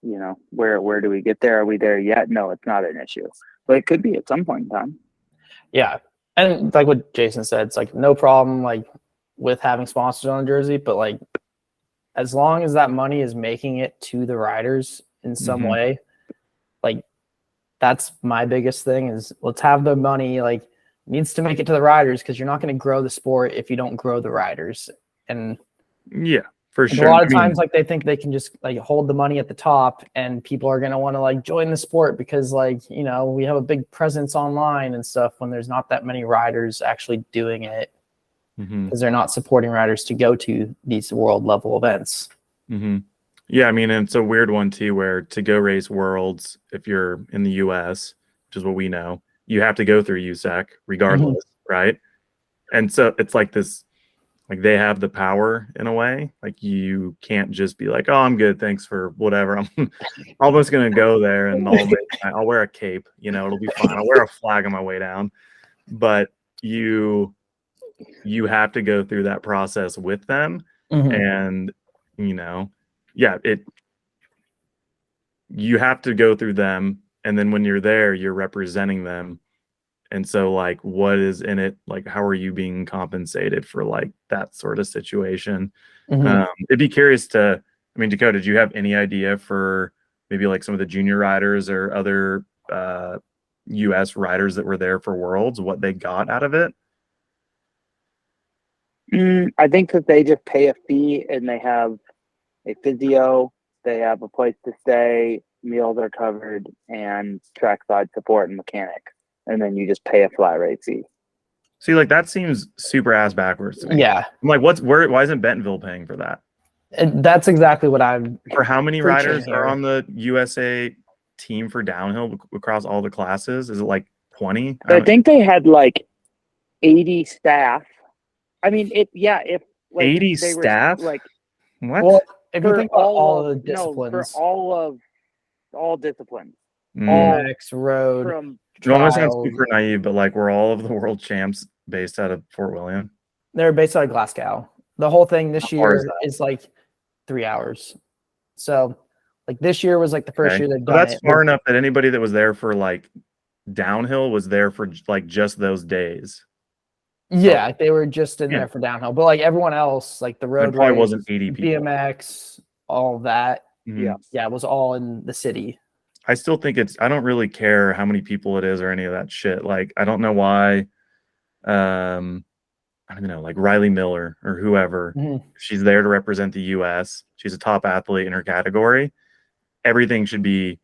Speaker 3: where do we get there? Are we there yet? No, it's not an issue, but it could be at some point in time.
Speaker 4: Yeah. And like what Jason said, it's like, no problem, like, with having sponsors on the jersey, but like, as long as that money is making it to the riders in some way, like, that's my biggest thing, is let's have the money, like, needs to make it to the riders, because you're not going to grow the sport if you don't grow the riders. And
Speaker 2: for sure.
Speaker 4: A lot of times, like, they think they can just like hold the money at the top, and people are going to want to like join the sport because, like, we have a big presence online and stuff, when there's not that many riders actually doing it, because they're not supporting riders to go to these world level events.
Speaker 2: Yeah, I mean, and it's a weird one too, where to go race Worlds, if you're in the US, which is what we know, you have to go through USAC regardless, right? And so it's like this, like, they have the power in a way. Like, you can't just be like, oh, I'm good, thanks for whatever. I'm almost gonna go there and I'll wear a cape, it'll be fine. I'll wear a flag on my way down. But you you have to go through that process with them. And, you know, you have to go through them. And then when you're there, you're representing them. And so, like, what is in it? Like, how are you being compensated for, like, that sort of situation? It'd be curious to, I mean, Dakota, did you have any idea for maybe like some of the junior riders or other U.S. riders that were there for Worlds, what they got out of it?
Speaker 3: I think that they just pay a fee and they have a physio, they have a place to stay, meals are covered, and trackside support and mechanic. And then you just pay a flat rate fee.
Speaker 2: See, like, that seems super ass backwards to me.
Speaker 4: Yeah.
Speaker 2: I'm like, why isn't Bentonville paying for that?
Speaker 4: And that's exactly what I'm.
Speaker 2: For how many riders
Speaker 4: here.
Speaker 2: are on the USA team for downhill across all the classes? Is it like 20?
Speaker 3: I think they had like 80 staff. I mean, if like
Speaker 2: 80
Speaker 3: they were,
Speaker 2: staff?
Speaker 3: like,
Speaker 2: What?
Speaker 4: Well, if you
Speaker 3: for
Speaker 4: think about all the
Speaker 3: no,
Speaker 4: disciplines,
Speaker 3: for all disciplines,
Speaker 4: BMX, road,
Speaker 3: from
Speaker 2: You almost sound
Speaker 4: trials,
Speaker 2: super naive, but like, we're all of the world champs based out of Fort William.
Speaker 4: they're based out of Glasgow. The whole thing this
Speaker 2: How far is
Speaker 4: year
Speaker 2: that?
Speaker 4: is like 3 hours. So, like, this year was like the first year they've
Speaker 2: So
Speaker 4: done
Speaker 2: that's
Speaker 4: it.
Speaker 2: far enough that anybody that was there for like downhill was there for like just those days.
Speaker 4: Yeah, they were just in
Speaker 2: Yeah.
Speaker 4: there for downhill, but like everyone else, like the road
Speaker 2: There probably
Speaker 4: race,
Speaker 2: wasn't 80 people.
Speaker 4: BMX, all of that,
Speaker 2: Mhm.
Speaker 4: yeah, it was all in the city.
Speaker 2: I still think I don't really care how many people it is or any of that shit. Like, I don't know why, I don't know, like Riley Miller or whoever, she's there to represent the US. She's a top athlete in her category. Everything should be,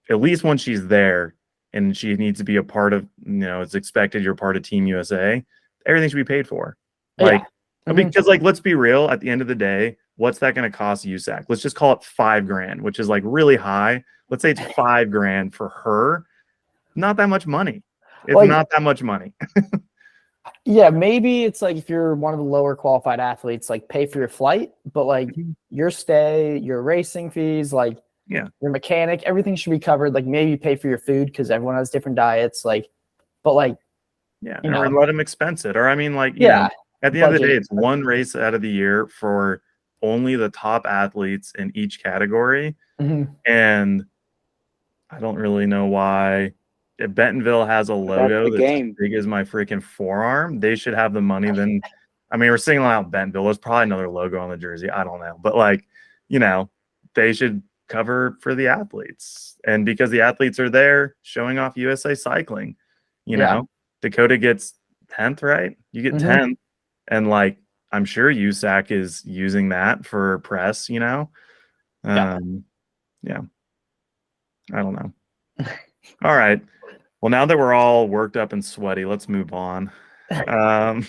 Speaker 2: at least when she's there and she needs to be a part of, you know, it's expected you're part of Team USA, everything should be paid for. Like, because, like, let's be real, at the end of the day, what's that going to cost USAC? Let's just call it $5,000, which is like really high. Let's say it's $5,000 for her. Not that much money. It's
Speaker 4: Like,
Speaker 2: not that much money.
Speaker 4: Yeah, maybe it's like if you're one of the lower qualified athletes, like pay for your flight, but like your stay, your racing fees, like your mechanic, everything should be covered. Like maybe pay for your food because everyone has different diets. Like, but like, you know,
Speaker 2: or let them expense it. Or I mean, like, you know, at the end of the day, it's one race out of the year for only the top athletes in each category. And I don't really know why. If Bentonville has a logo that's as big as my freaking forearm, they should have the money. Then, I mean, we're singling out Bentonville. There's probably another logo on the jersey. I don't know. But, like, you know, they should cover for the athletes. And because the athletes are there showing off USA cycling, you know, Dakota gets 10th, right? You get 10th. And, like, I'm sure USAC is using that for press, you know? I don't know. All right. Well, now that we're all worked up and sweaty, let's move on. All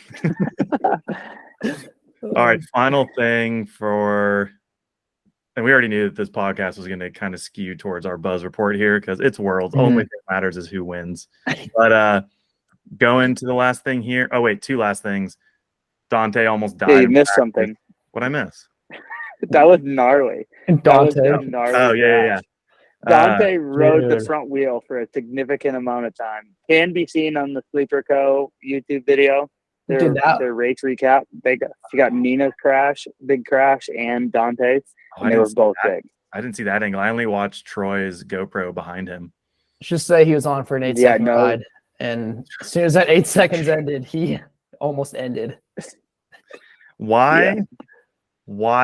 Speaker 2: right. Final thing and we already knew that this podcast was going to kind of skew towards our buzz report here because it's Worlds. Only thing that matters is who wins. But going to the last thing here. Oh, wait, two last things. Dante almost died.
Speaker 3: Yeah, you missed something.
Speaker 2: What'd I miss?
Speaker 3: That was gnarly.
Speaker 4: Dante.
Speaker 3: Oh,
Speaker 2: yeah.
Speaker 3: Dante rode the front wheel for a significant amount of time. Can be seen on the Sleeper Co. YouTube video. Their race recap. She got Nina's big crash, and Dante's. And they were both big.
Speaker 2: I didn't see that angle. I only watched Troy's GoPro behind him.
Speaker 4: Just say he was on for an 8-second ride. And as soon as that 8 seconds ended, he almost ended.
Speaker 2: Why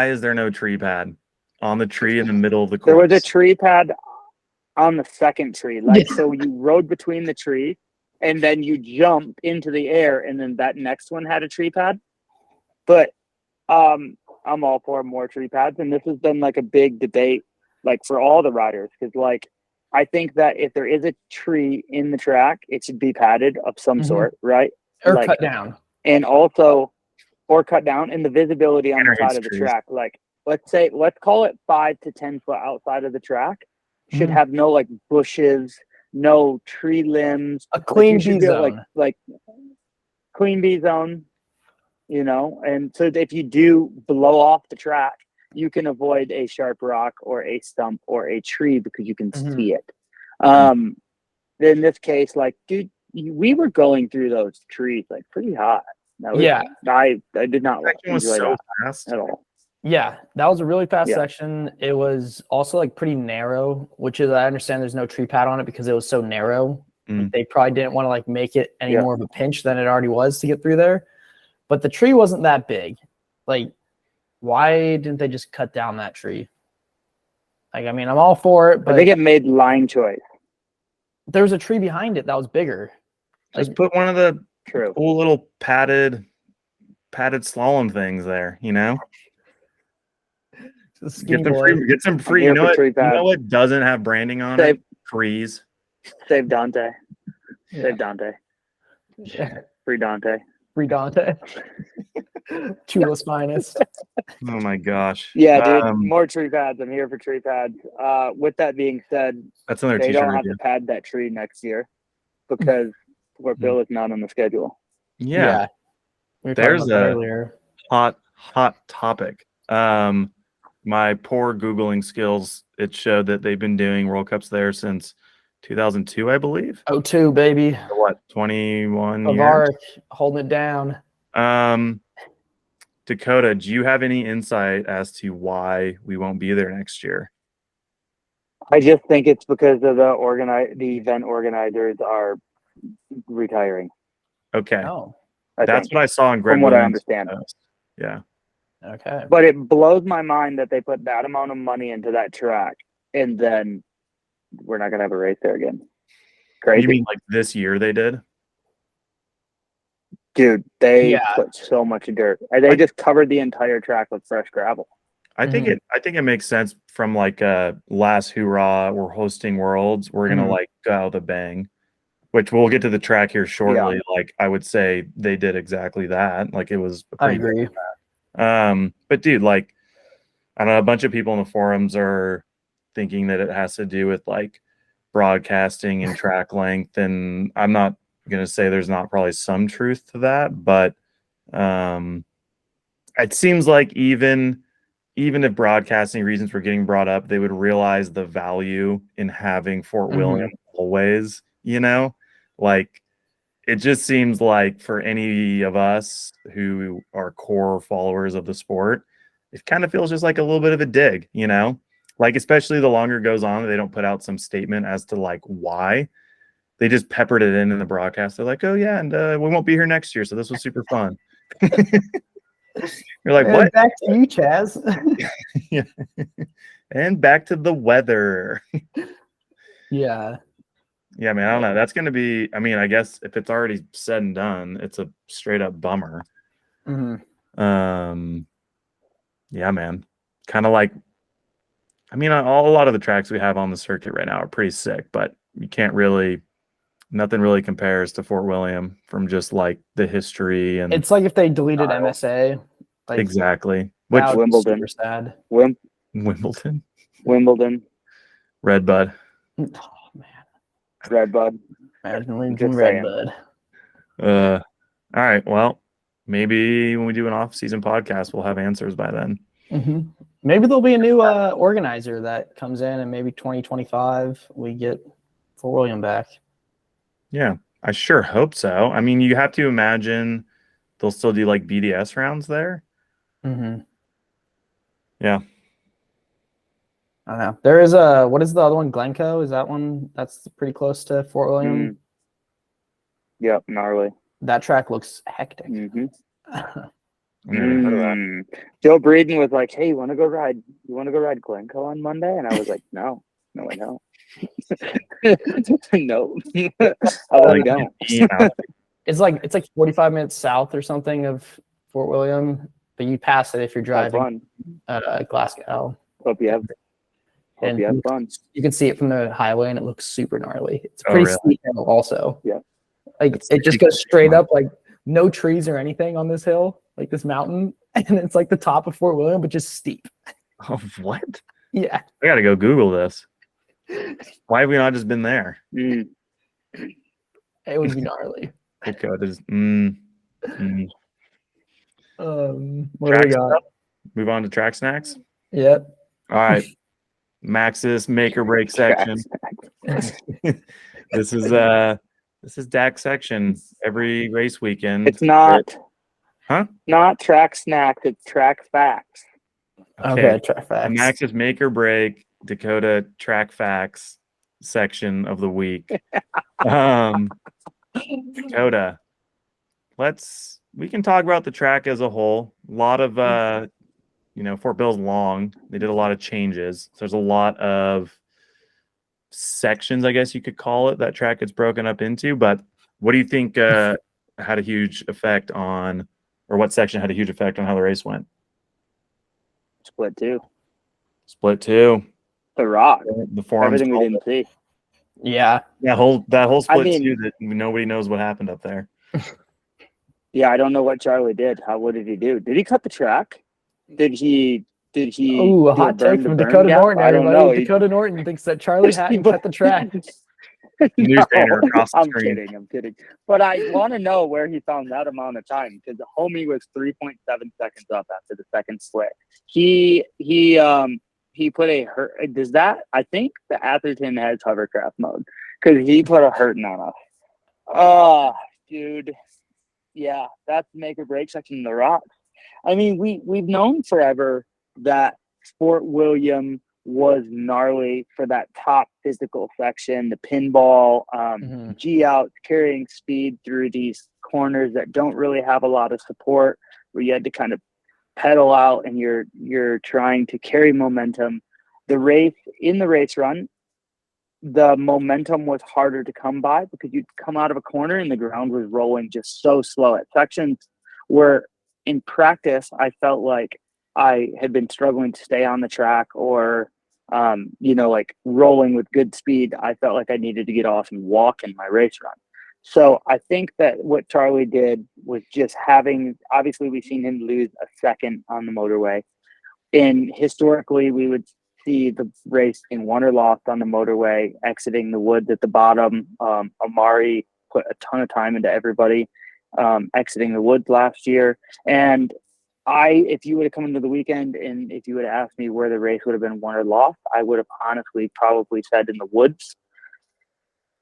Speaker 2: is there no tree pad on the tree in the middle of the course?
Speaker 3: There was a tree pad on the second tree. Like, so you rode between the tree and then you jump into the air, and then that next one had a tree pad. But I'm all for more tree pads, and this has been like a big debate, like, for all the riders, because, like, I think that if there is a tree in the track, it should be padded of some sort, right?
Speaker 4: Or cut down.
Speaker 3: And also, or cut down, and the visibility on the side of the track. Like, let's call it 5 to 10 foot outside of the track. Should have no, like, bushes, no tree limbs.
Speaker 4: A clean B zone.
Speaker 3: Like clean B zone, you know? And so if you do blow off the track, you can avoid a sharp rock or a stump or a tree because you can see it. In this case, like, dude, we were going through those trees, like, pretty hot.
Speaker 4: Yeah.
Speaker 3: I did not
Speaker 2: Section was
Speaker 3: enjoy
Speaker 2: so
Speaker 3: that
Speaker 2: fast.
Speaker 3: at all.
Speaker 4: Yeah, that was a really fast
Speaker 3: Yeah.
Speaker 4: section. It was also like pretty narrow, which is, I understand there's no tree pad on it because it was so narrow. Like, they probably didn't want to like make it any more of a pinch than it already was to get through there. But the tree wasn't that big. Like, why didn't they just cut down that tree? Like, I mean, I'm all for it, but
Speaker 3: I think it made line choice.
Speaker 4: there was a tree behind it that was bigger.
Speaker 2: Just put one of the
Speaker 3: True.
Speaker 2: cool little padded slalom things there, you know? Get some free.
Speaker 3: here
Speaker 2: You know
Speaker 3: for tree
Speaker 2: what? You
Speaker 3: pad.
Speaker 2: know what doesn't have branding on it? Trees.
Speaker 3: Save Dante.
Speaker 4: Yeah.
Speaker 3: Save Dante.
Speaker 4: Yeah.
Speaker 3: Free Dante.
Speaker 4: Free Dante. Chula's finest.
Speaker 2: Oh my gosh.
Speaker 3: Yeah, dude. More tree pads. I'm here for tree pads. With that being said,
Speaker 2: That's another
Speaker 3: they
Speaker 2: t-shirt
Speaker 3: don't have
Speaker 2: idea.
Speaker 3: to pad that tree next year because Fort Bill is not on the schedule.
Speaker 2: Yeah.
Speaker 4: We were
Speaker 2: There's
Speaker 4: talking about that
Speaker 2: a
Speaker 4: earlier.
Speaker 2: hot topic. My poor Googling skills, it showed that they've been doing World Cups there since 2002, I believe.
Speaker 4: 02, baby.
Speaker 2: So what, 21
Speaker 4: Bavaric
Speaker 2: years?
Speaker 4: holding it down.
Speaker 2: Dakota, do you have any insight as to why we won't be there next year?
Speaker 3: I just think it's because of the event organizers are retiring.
Speaker 2: Okay.
Speaker 4: Oh,
Speaker 2: That's what I saw in Greg
Speaker 3: from what I
Speaker 2: Williams'
Speaker 3: understand.
Speaker 2: post. Yeah.
Speaker 4: okay.
Speaker 3: But it blows my mind that they put that amount of money into that track and then we're not gonna have a race there again. Crazy.
Speaker 2: You mean like this year they did?
Speaker 3: Dude, they put so much dirt. And they just covered the entire track with fresh gravel.
Speaker 2: I think it makes sense from like last hoorah, we're hosting Worlds, we're gonna like go out with a bang. Which we'll get to the track here shortly.
Speaker 3: Yeah.
Speaker 2: Like I would say they did exactly that. Like it was
Speaker 4: I agree.
Speaker 2: But dude, like I don't know, a bunch of people in the forums are thinking that it has to do with like broadcasting and track length, and I'm not gonna say there's not probably some truth to that, but it seems like even if broadcasting reasons were getting brought up, they would realize the value in having Fort William always, you know? Like it just seems like for any of us who are core followers of the sport, it kind of feels just like a little bit of a dig, you know? Like especially the longer it goes on, they don't put out some statement as to like why. They just peppered it in the broadcast. They're like, oh yeah, and we won't be here next year, so this was super fun. You're like, what?
Speaker 4: Back to you, Chaz.
Speaker 2: Yeah. And back to the weather.
Speaker 4: Yeah.
Speaker 2: Yeah, man, I don't know. That's going to be, I mean, I guess if it's already said and done, it's a straight up bummer. Yeah, man. Kind of like, I mean, a lot of the tracks we have on the circuit right now are pretty sick, but you can't really, nothing really compares to Fort William from just like the history. And
Speaker 4: it's like if they deleted MSA. Like,
Speaker 2: exactly. Which
Speaker 3: Wimbledon.
Speaker 4: Super sad.
Speaker 2: Wimbledon. Redbud.
Speaker 4: Oh, man.
Speaker 3: Redbud.
Speaker 4: Imagine leaving Redbud.
Speaker 2: All right. Well, maybe when we do an off-season podcast, we'll have answers by then.
Speaker 4: Maybe there'll be a new organizer that comes in, and maybe 2025 we get Fort William back.
Speaker 2: Yeah, I sure hope so. I mean, you have to imagine they'll still do like BDS rounds there. Yeah.
Speaker 4: I don't know. There is what is the other one? Glencoe? Is that one that's pretty close to Fort William?
Speaker 3: Yep, gnarly.
Speaker 4: That track looks hectic.
Speaker 3: Joe Breeden was like, hey, you want to go ride Glencoe on Monday? And I was like, no, I don't. No. I don't.
Speaker 4: It's like 45 minutes south or something of Fort William, but you pass it if you're driving Glasgow.
Speaker 3: Hope you have fun.
Speaker 4: You can see it from the highway, and it looks super gnarly. It's pretty steep hill also.
Speaker 3: Yeah.
Speaker 4: Like it just goes straight up, like no trees or anything on this hill, like this mountain, and it's like the top of Fort William, but just steep.
Speaker 2: Oh, what?
Speaker 4: Yeah.
Speaker 2: I gotta go Google this. Why have we not just been there?
Speaker 4: It would be gnarly.
Speaker 2: Dakota's.
Speaker 4: What do we got?
Speaker 2: Move on to track snacks.
Speaker 4: Yep.
Speaker 2: All right. Max's make or break section. This is Dak section every race weekend.
Speaker 3: It's not.
Speaker 2: Huh?
Speaker 3: Not track snacks, it's track facts.
Speaker 4: Okay, track facts.
Speaker 2: Max's make or break Dakota track facts section of the week. Dakota, we can talk about the track as a whole. A lot of Fort Bill's long. They did a lot of changes. So there's a lot of sections, I guess you could call it, that track gets broken up into. But what do you think had a huge effect on, or what section had a huge effect on how the race went?
Speaker 3: Split two. The rock.
Speaker 2: The forums.
Speaker 3: Everything we didn't see.
Speaker 4: Yeah.
Speaker 2: That whole split
Speaker 3: I mean,
Speaker 2: two that nobody knows what happened up there.
Speaker 3: Yeah, I don't know what Charlie did. What did he do? Did he cut the track? Did he
Speaker 4: Oh, a
Speaker 3: do
Speaker 4: hot
Speaker 3: burn
Speaker 4: take
Speaker 3: to
Speaker 4: from
Speaker 3: burn
Speaker 4: Dakotah
Speaker 3: gap?
Speaker 4: Norton,
Speaker 3: I don't
Speaker 4: everybody.
Speaker 3: know.
Speaker 4: Dakotah Norton thinks that Charlie Hatton cut the track.
Speaker 2: News banner across the
Speaker 3: I'm
Speaker 2: screen.
Speaker 3: I'm kidding. But I want to know where he found that amount of time, because the homie was 3.7 seconds up after the second split. He put a hurt. Does that? I think the Atherton has hovercraft mode, because he put a hurting on us. Oh, dude. Yeah, that's make or break section of the rocks. I mean, we've known forever that Fort William was gnarly for that top physical section, the pinball, G out, carrying speed through these corners that don't really have a lot of support, where you had to kind of pedal out and you're trying to carry momentum. The race run, the momentum was harder to come by, because you'd come out of a corner and the ground was rolling just so slow at sections where in practice I felt like I had been struggling to stay on the track, or like rolling with good speed. I felt like I needed to get off and walk in my race run. So I think that what Charlie did was just obviously we've seen him lose a second on the motorway, and historically we would see the race in won or lost on the motorway, exiting the woods at the bottom. Amari put a ton of time into everybody exiting the woods last year. And if you would have come into the weekend and if you would have asked me where the race would have been won or lost, I would have honestly probably said in the woods.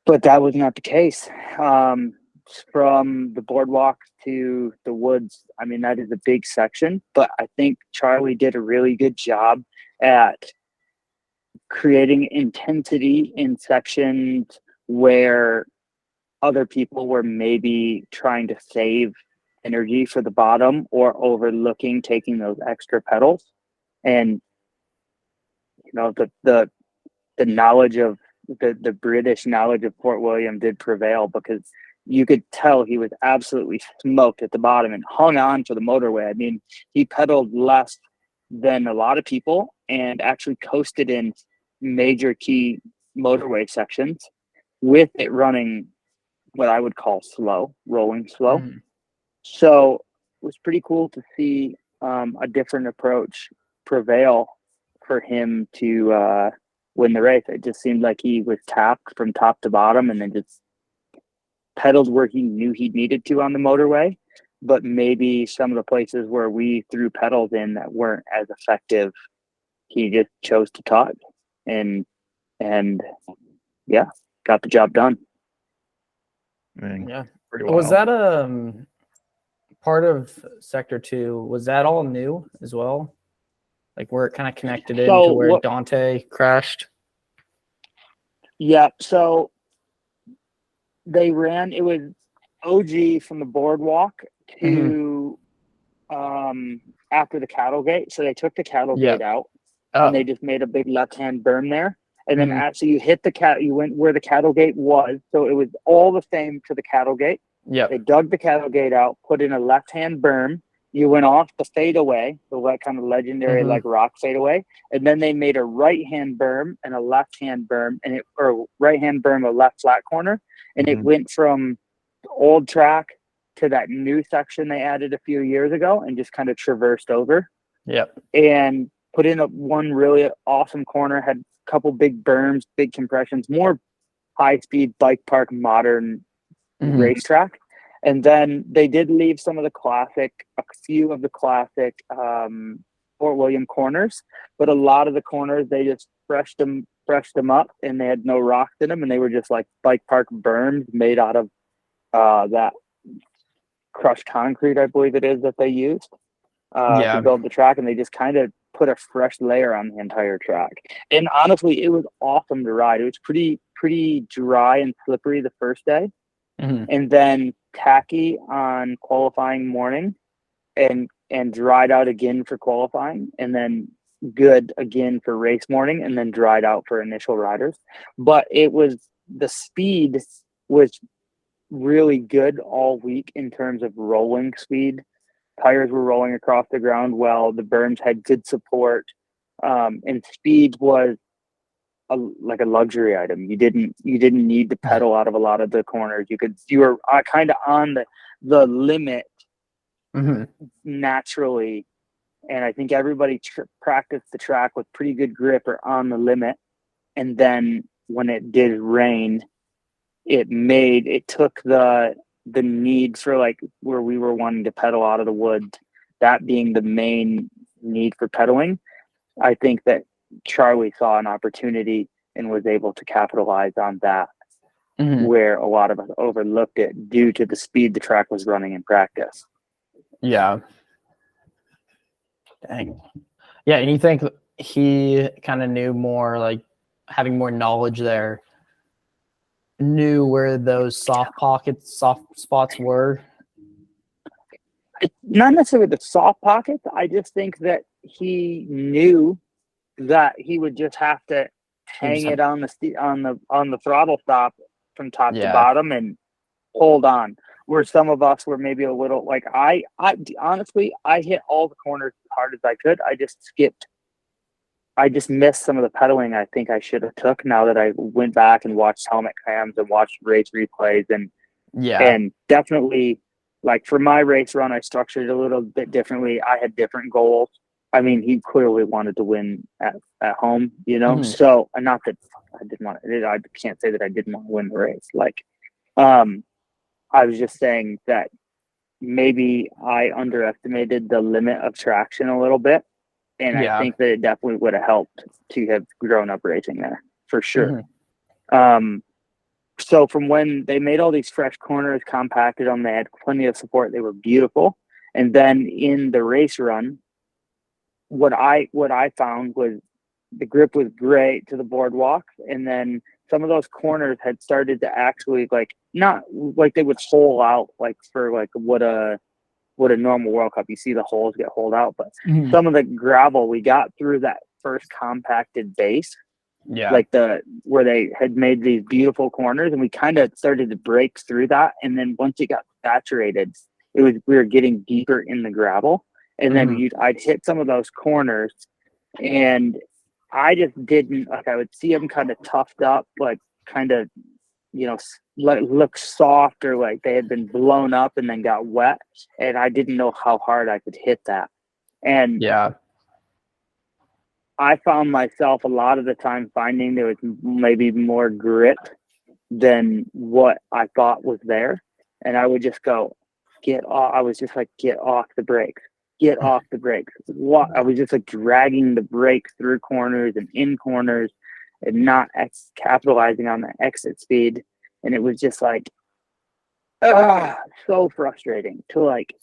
Speaker 3: But that was not the case. From the boardwalk to the woods, I mean, that is a big section. But I think Charlie did a really good job at creating intensity in sections where other people were maybe trying to save energy for the bottom, or overlooking taking those extra pedals. And the knowledge of the British knowledge of Fort William did prevail, because you could tell he was absolutely smoked at the bottom and hung on to the motorway. I mean, he pedaled less than a lot of people and actually coasted in major key motorway sections with it running what I would call slow, rolling slow. So it was pretty cool to see a different approach prevail for him to win the race. It just seemed like he was tapped from top to bottom, and then just pedaled where he knew he needed to on the motorway. But maybe some of the places where we threw pedals in that weren't as effective, he just chose to touch and got the job done.
Speaker 4: Yeah.
Speaker 2: Pretty wild.
Speaker 4: Was that part of Sector 2? Was that all new as well? Like where it kind of connected into where Dante crashed?
Speaker 3: Yeah. So they ran, it was OG from the boardwalk to after the cattle gate. So they took the cattle gate out and they just made a big left-hand berm there. And then after you hit you went where the cattle gate was. So it was all the same to the cattle gate.
Speaker 4: Yeah.
Speaker 3: They dug the cattle gate out, put in a left-hand berm. You went off the fadeaway, the kind of legendary like rock fadeaway. And then they made a right-hand berm and a left-hand berm, or right-hand berm, a left flat corner. And it went from the old track to that new section they added a few years ago and just kind of traversed over.
Speaker 4: Yep.
Speaker 3: And put in one really awesome corner, had a couple big berms, big compressions, more high-speed bike park, modern racetrack. And then they did leave a few of the classic Fort William corners, but a lot of the corners, they just freshed them up, and they had no rocks in them, and they were just like bike park berms made out of that crushed concrete, I believe it is, that they used to build the track, and they just kind of put a fresh layer on the entire track. And honestly, it was awesome to ride. It was pretty dry and slippery the first day, and then tacky on qualifying morning, and dried out again for qualifying, and then good again for race morning, and then dried out for initial riders. But the speed was really good all week in terms of rolling speed. Tires were rolling across the ground well. The berms had good support, and speed was like a luxury item. You didn't need to pedal out of a lot of the corners. You were kind of on the limit naturally, and I think everybody practiced the track with pretty good grip or on the limit. And then when it did rain, it took the need for, like, where we were wanting to pedal out of the woods, that being the main need for pedaling. I think that Charlie saw an opportunity and was able to capitalize on that, where a lot of us overlooked it due to the speed the track was running in practice.
Speaker 4: Yeah. Dang. Yeah, and you think he kind of knew more, like having more knowledge there, knew where those soft spots were?
Speaker 3: Not necessarily the soft pockets. I just think that he knew that he would just have to hang it on the throttle stop from top to bottom and hold on. Where some of us were maybe a little, like, I honestly, I hit all the corners as hard as I could. I just missed some of the pedaling I think I should have took, now that I went back and watched helmet cams and watched race replays, and definitely, like, for my race run, I structured it a little bit differently. I had different goals. I mean, he clearly wanted to win at home, so, not that I didn't want to, I can't say that I didn't want to win the race. Like, I was just saying that maybe I underestimated the limit of traction a little bit. And I think that it definitely would have helped to have grown up racing there, for sure. So from when they made all these fresh corners, compacted them, they had plenty of support. They were beautiful. And then in the race run, what I found was the grip was great to the boardwalk. And then some of those corners had started to actually, like, not like they would hole out, like, for like what a normal World Cup, you see the holes get holed out, but some of the gravel we got through that first compacted base, like where they had made these beautiful corners, and we kind of started to break through that. And then once it got saturated, we were getting deeper in the gravel, and then I'd hit some of those corners, and I just didn't, like, I would see them kind of toughed up, like, kind of, look soft, or like they had been blown up and then got wet, and I didn't know how hard I could hit that. And I found myself a lot of the time finding there was maybe more grit than what I thought was there, and I would just go, get off. I was just like, get off the brakes. Get off the brakes. I was just like dragging the brakes through corners and in corners, and not capitalizing on the exit speed. And it was just like, so frustrating to, like,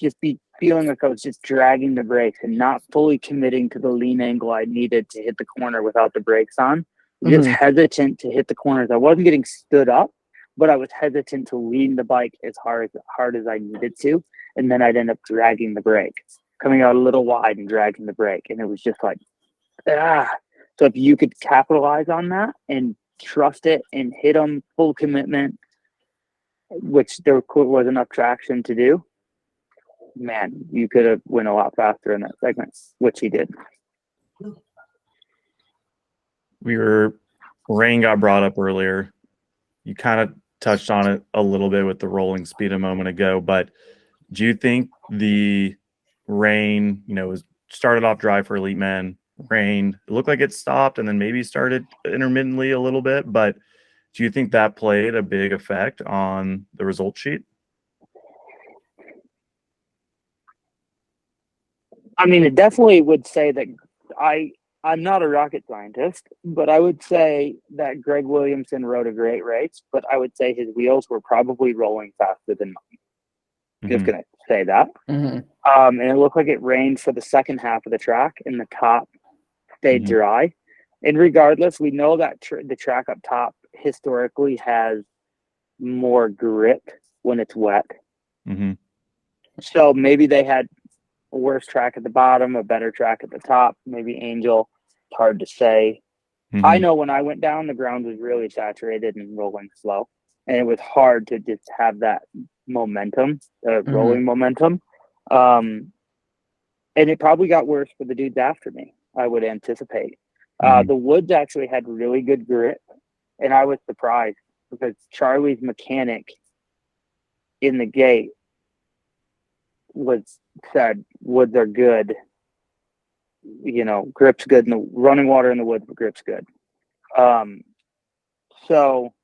Speaker 3: just be feeling like I was just dragging the brakes and not fully committing to the lean angle I needed to hit the corner without the brakes on. Just hesitant to hit the corners. I wasn't getting stood up, but I was hesitant to lean the bike as hard as I needed to. And then I'd end up dragging the brake, coming out a little wide and dragging the brake. And it was just like, So if you could capitalize on that and trust it and hit them full commitment, which there was enough traction to do, man, you could have went a lot faster in that segment, which he did.
Speaker 2: Rain got brought up earlier. You kind of touched on it a little bit with the rolling speed a moment ago, but do you think the rain, was started off dry for elite men, rained, it looked like it stopped and then maybe started intermittently a little bit, but do you think that played a big effect on the result sheet?
Speaker 3: I mean, it definitely would say that I'm not a rocket scientist, but I would say that Greg Williamson rode a great race, but I would say his wheels were probably rolling faster than mine. Just gonna say that.
Speaker 4: Mhm.
Speaker 3: And it looked like it rained for the second half of the track, and the top stayed dry. And regardless, we know that the track up top historically has more grip when it's wet. So maybe they had a worse track at the bottom, a better track at the top. Maybe Angel. It's hard to say. I know when I went down, the ground was really saturated and rolling slow, and it was hard to just have that momentum, rolling momentum. And it probably got worse for the dudes after me, I would anticipate. The woods actually had really good grip, and I was surprised because Charlie's mechanic in the gate said woods are good. You know, grip's good, and the running water in the woods, grip's good. So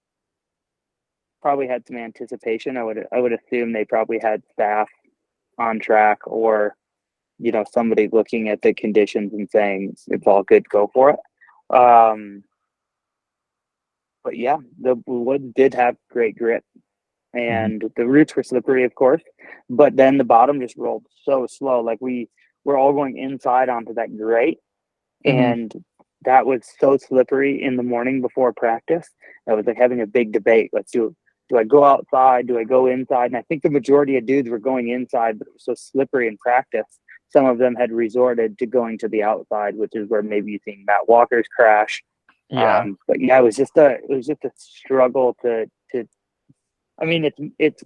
Speaker 3: probably had some anticipation. I would assume they probably had staff on track, or you know, somebody looking at the conditions and saying it's all good, go for it. But yeah, the wood did have great grip, and the roots were slippery, of course, but then the bottom just rolled so slow. Like we were all going inside onto that grate, and that was so slippery in the morning before practice. I was like having a big debate. Do I go outside? Do I go inside? And I think the majority of dudes were going inside, but it was so slippery in practice. Some of them had resorted to going to the outside, which is where maybe you think Matt Walker's crash.
Speaker 4: Yeah.
Speaker 3: But yeah, it was just a struggle to. I mean,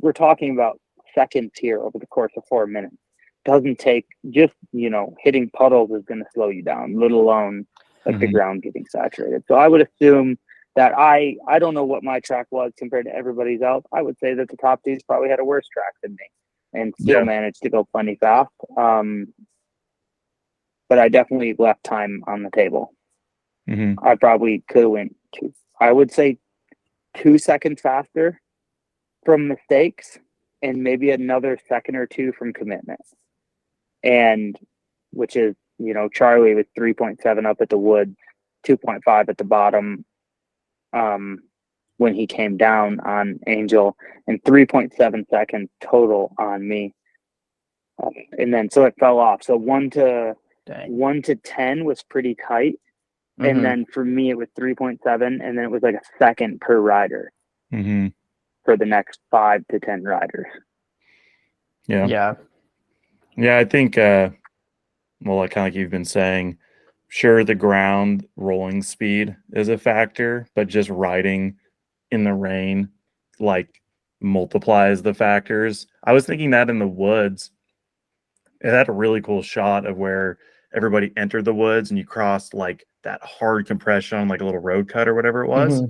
Speaker 3: we're talking about seconds here over the course of 4 minutes. Doesn't take just, you know, hitting puddles is going to slow you down, let alone like the ground getting saturated. So I would assume that I don't know what my track was compared to everybody's else. I would say that the top dudes probably had a worse track than me and still managed to go plenty fast. But I definitely left time on the table. I probably could have went I would say 2 seconds faster from mistakes and maybe another second or two from commitment. And which is, you know, Charlie was 3.7 up at the wood, 2.5 at the bottom when he came down on Angel, and 3.7 seconds total on me. And then so it fell off. So 1 to 10 was pretty tight. And then for me, it was 3.7, and then it was like a second per rider for the next 5 to 10 riders.
Speaker 2: Yeah, I think, well, kind of like you've been saying, sure, the ground rolling speed is a factor, but just riding in the rain, like, multiplies the factors. I was thinking that in the woods, it had a really cool shot of where everybody entered the woods and you crossed like that hard compression on like a little road cut or whatever it was.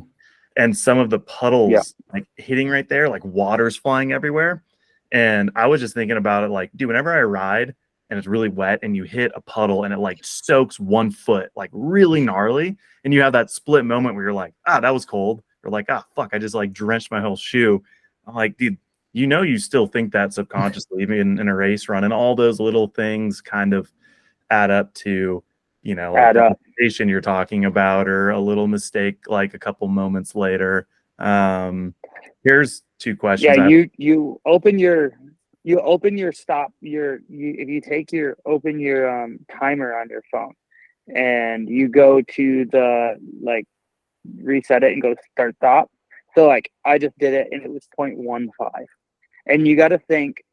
Speaker 2: And some of the puddles like hitting right there, like water's flying everywhere. And I was just thinking about it like, dude, whenever I ride and it's really wet and you hit a puddle and it like soaks 1 foot, like really gnarly. And you have that split moment where you're like, that was cold. Or like, fuck, I just like drenched my whole shoe. I'm like, dude, you know, you still think that subconsciously, even in a race run, and all those little things kind of add up to, you know, like the station you're talking about, or a little mistake like a couple moments later. Here's 2 questions.
Speaker 3: Yeah, you open your stop if you take your timer on your phone and you go to the like reset it and go start stop. So like I just did it and it was 0.15. And you got to think,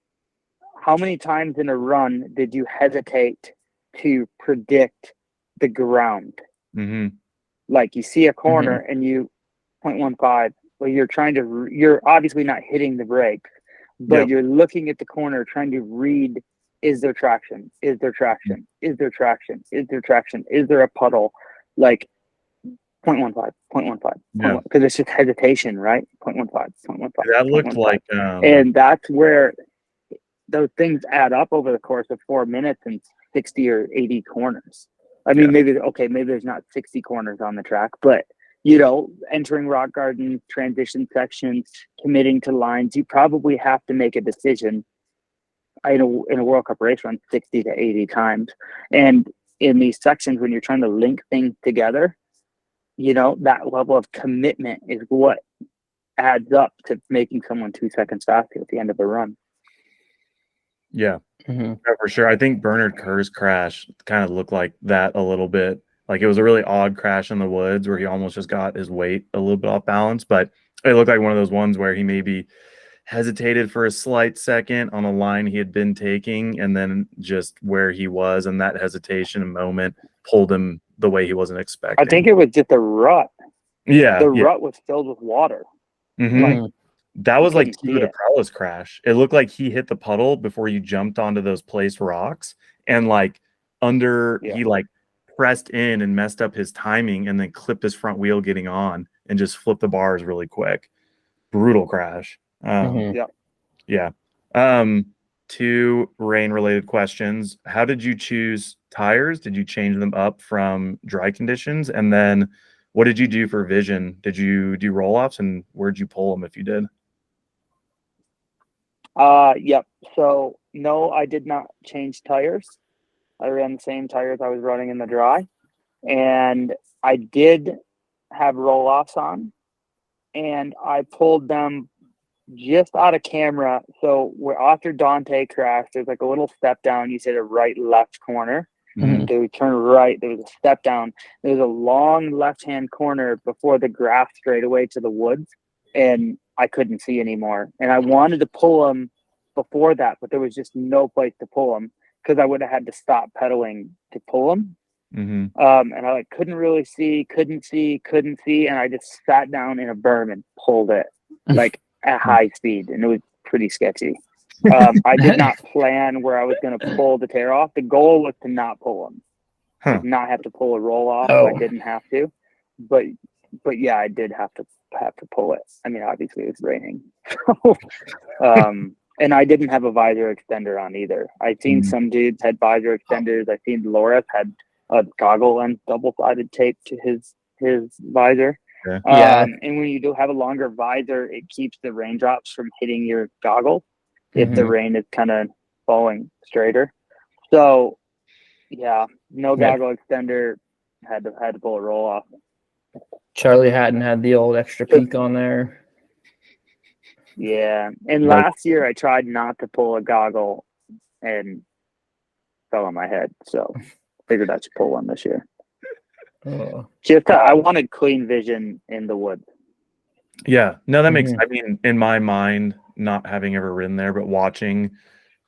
Speaker 3: how many times in a run did you hesitate to predict the ground? Like you see a corner and you 0.15. Well, you're obviously not hitting the brakes, but you're looking at the corner trying to read, is there traction? Is there traction? Is there traction? Is there traction? Is there a puddle? Like 0.15, because it's just hesitation, right? 0.15.
Speaker 2: That looked like,
Speaker 3: and that's where those things add up over the course of 4 minutes and 60 or 80 corners. I mean, maybe there's not 60 corners on the track, but you know, entering rock gardens, transition sections, committing to lines, you probably have to make a decision in a World Cup race run 60 to 80 times. And in these sections, when you're trying to link things together, you know, that level of commitment is what adds up to making someone 2 seconds faster at the end of a run.
Speaker 2: Yeah,
Speaker 4: Mm-hmm.
Speaker 2: yeah, for sure. I think Bernard Kerr's crash kind of looked like that a little bit. Like it was a really odd crash in the woods where he almost just got his weight a little bit off balance, but it looked like one of those ones where he maybe hesitated for a slight second on a line he had been taking, and then just where he was and that hesitation moment pulled him the way he wasn't expecting.
Speaker 3: I think it was just a rut.
Speaker 2: Yeah,
Speaker 3: The
Speaker 2: yeah.
Speaker 3: rut was filled with water.
Speaker 2: Mhm.
Speaker 3: Like,
Speaker 2: That was like
Speaker 3: couldn't see it.
Speaker 2: Prela's crash. It looked like he hit the puddle before you jumped onto those placed rocks, and like he like pressed in and messed up his timing and then clipped his front wheel getting on and just flipped the bars really quick. Brutal crash.
Speaker 4: Mm-hmm.
Speaker 2: Yeah. 2 rain related questions. How did you choose tires? Did you change them up from dry conditions? And then what did you do for vision? Did you do roll offs, and where'd you pull them if you did?
Speaker 3: Yep. So no, I did not change tires. I ran the same tires I was running in the dry, and I did have roll offs on, and I pulled them just out of camera. So where after Dante crashed, there's like a little step down. You said a right left corner.
Speaker 4: Mhm.
Speaker 3: They would turn right. There was a step down. There was a long left-hand corner before the grass straight away to the woods, and I couldn't see anymore. And I wanted to pull them before that, but there was just no place to pull them because I would have had to stop pedaling to pull them. And I like couldn't really see, couldn't see, and I just sat down in a berm and pulled it like at high speed, and it was pretty sketchy. I did not plan where I was going to pull the tear off. The goal was to not pull them, like not have to pull a roll off.
Speaker 4: Oh.
Speaker 3: I didn't have to, but yeah, I did have to pull it. I mean, obviously it was raining, and I didn't have a visor extender on either. I've seen some dudes had visor extenders. I've seen Loris had a goggle and double-sided tape to his visor. And when you do have a longer visor, it keeps the raindrops from hitting your goggles if the rain is kind of falling straighter. So yeah, no goggle extender, had to pull a roll off.
Speaker 4: Charlie Hatton had the old extra peak on there.
Speaker 3: Yeah, and last year I tried not to pull a goggle and fell on my head, so figured I should pull one this year. Just I wanted clean vision in the woods.
Speaker 2: Yeah, no, that makes. I mean, in my mind, not having ever ridden there, but watching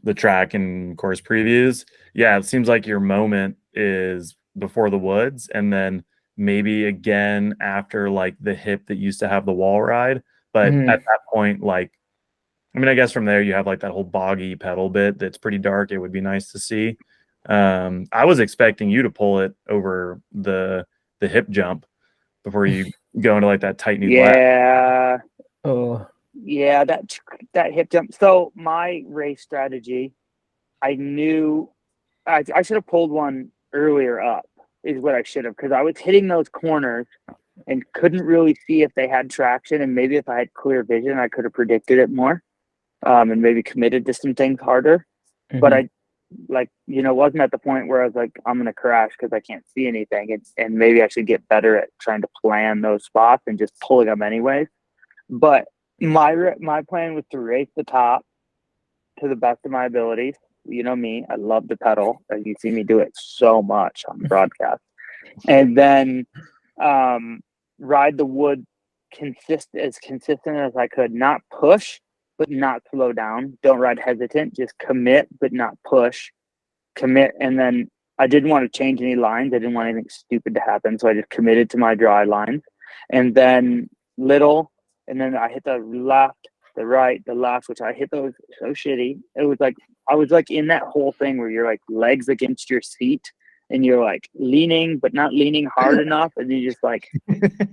Speaker 2: the track and course previews, yeah, it seems like your moment is before the woods, and then maybe again after like the hip that used to have the wall ride. But at that point, like, I mean, I guess from there you have like that whole boggy pedal bit that's pretty dark. It would be nice to see. I was expecting you to pull it over the hip jump before you go into like that tight new lap.
Speaker 3: Yeah, that hip jump. So my race strategy, I knew I should have pulled one earlier up is what I should have, because I was hitting those corners and couldn't really see if they had traction, and maybe if I had clear vision I could have predicted it more, and maybe committed to some things harder. But I wasn't at the point where I was like, I'm gonna crash because I can't see anything, and maybe I should get better at trying to plan those spots and just pulling them anyways. But my plan was to race the top to the best of my abilities. You know me, I love to pedal. You see me do it so much on the broadcast, and then ride the wood as consistent as I could. Not push, but not slow down. Don't ride hesitant. Just commit, but not push. Commit, and then I didn't want to change any lines. I didn't want anything stupid to happen, so I just committed to my dry lines. And then and then I hit the left, the right, the left, which I hit those so shitty. It was like I was like in that whole thing where you're like legs against your seat and you're like leaning but not leaning hard enough, and you just like it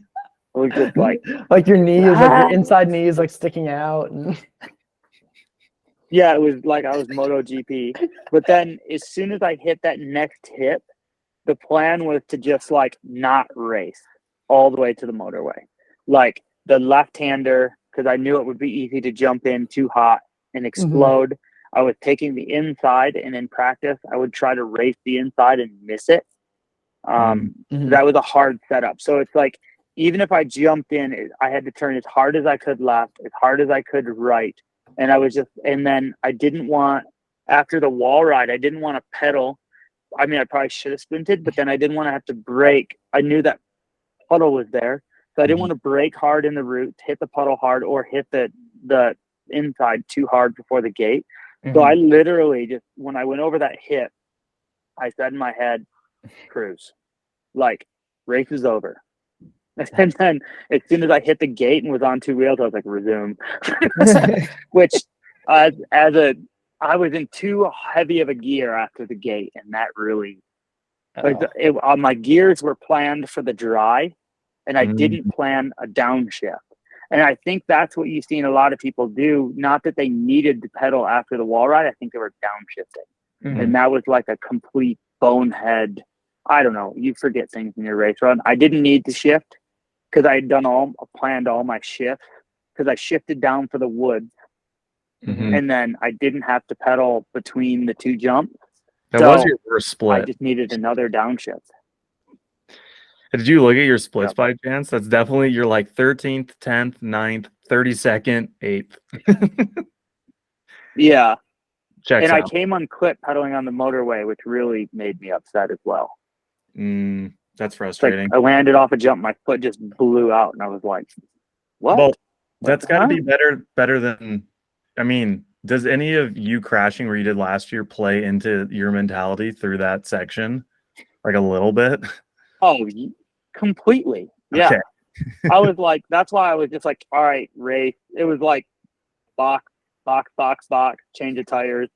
Speaker 3: was just like
Speaker 4: your knee is like your inside knee is like sticking out.
Speaker 3: Yeah, it was like I was MotoGP. But then as soon as I hit that next hip, the plan was to just like not race all the way to the motorway. Like the left-hander, because I knew it would be easy to jump in too hot and explode. I was taking the inside, and in practice, I would try to race the inside and miss it. That was a hard setup. So it's like, even if I jumped in, I had to turn as hard as I could left, as hard as I could right. And I was and then I didn't want after the wall ride, I didn't want to pedal. I mean, I probably should have sprinted, but then I didn't want to have to brake. I knew that puddle was there, so I didn't want to brake hard in the route, hit the puddle hard, or hit the inside too hard before the gate. So I literally just, when I went over that hit, I said in my head, cruise, like, race is over. And then as soon as I hit the gate and was on two wheels, I was like, resume. Which I was in too heavy of a gear after the gate, and that really my gears were planned for the dry, and I didn't plan a downshift. And I think that's what you've seen a lot of people do. Not that they needed to pedal after the wall ride. I think they were downshifting. And that was like a complete bonehead. I don't know. You forget things in your race run. I didn't need to shift because I had planned all my shifts, because I shifted down for the woods. And then I didn't have to pedal between the two jumps.
Speaker 2: That was your worst split.
Speaker 3: I just needed another downshift.
Speaker 2: Did you look at your splits by chance? That's definitely your like 13th, 10th, 9th, 32nd, 8th.
Speaker 3: Yeah.
Speaker 2: Checks
Speaker 3: I
Speaker 2: out.
Speaker 3: came unclipped pedaling on the motorway, which really made me upset as well.
Speaker 2: That's frustrating.
Speaker 3: Like, I landed off a jump, my foot just blew out, and I was like, what?
Speaker 2: Well, that's got to be better than, I mean, does any of you crashing where you did last year play into your mentality through that section? Like a little bit?
Speaker 3: Oh, completely. Yeah.
Speaker 2: Okay.
Speaker 3: I was like, that's why I was just like, all right, race. It was like box, change of tires,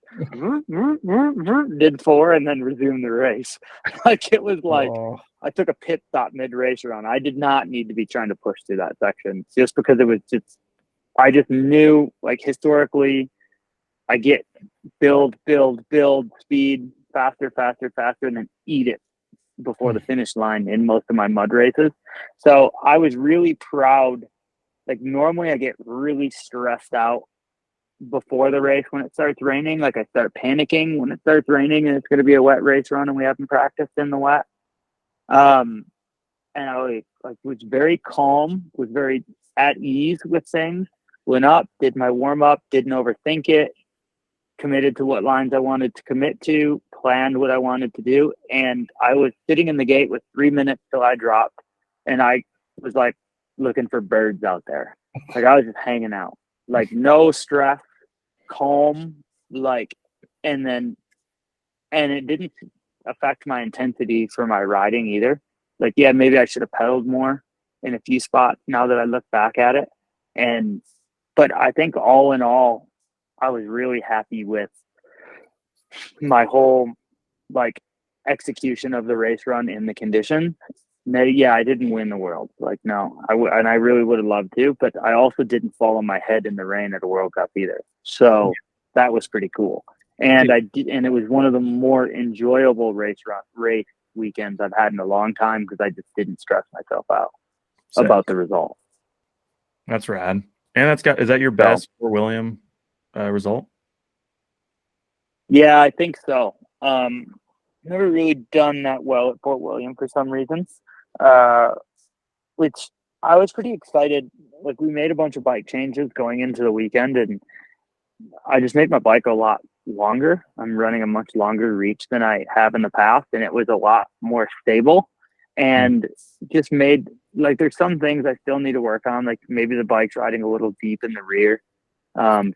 Speaker 3: did 4, and then resumed the race. Like, it was like, I took a pit stop mid-race run. I did not need to be trying to push through that section just because it was just, I just knew, like, historically, I get build, speed, faster, and then eat it before the finish line in most of my mud races. So I was really proud. Like, normally I get really stressed out before the race when it starts raining. Like, I start panicking when it starts raining and it's going to be a wet race run and we haven't practiced in the wet. And I was very calm, was very at ease with things. Went up, did my warm up, didn't overthink it, committed to what lines I wanted to commit to, planned what I wanted to do. And I was sitting in the gate with 3 minutes till I dropped. And I was like looking for birds out there. Like, I was just hanging out, like, no stress, calm, like, and it didn't affect my intensity for my riding either. Like, yeah, maybe I should have pedaled more in a few spots now that I look back at it. But I think all in all, I was really happy with my whole, like, execution of the race run in the condition. Now, yeah, I didn't win the world. Like, no, and I really would have loved to, but I also didn't fall on my head in the rain at a World Cup either. So that was pretty cool. And and it was one of the more enjoyable race weekends I've had in a long time because I just didn't stress myself out about the result.
Speaker 2: That's rad. And is that your best Fort William result?
Speaker 3: Yeah, I think so. Never really done that well at Fort William for some reason, which I was pretty excited. Like, we made a bunch of bike changes going into the weekend, and I just made my bike a lot longer. I'm running a much longer reach than I have in the past, and it was a lot more stable, and just made, like, there's some things I still need to work on, like maybe the bike's riding a little deep in the rear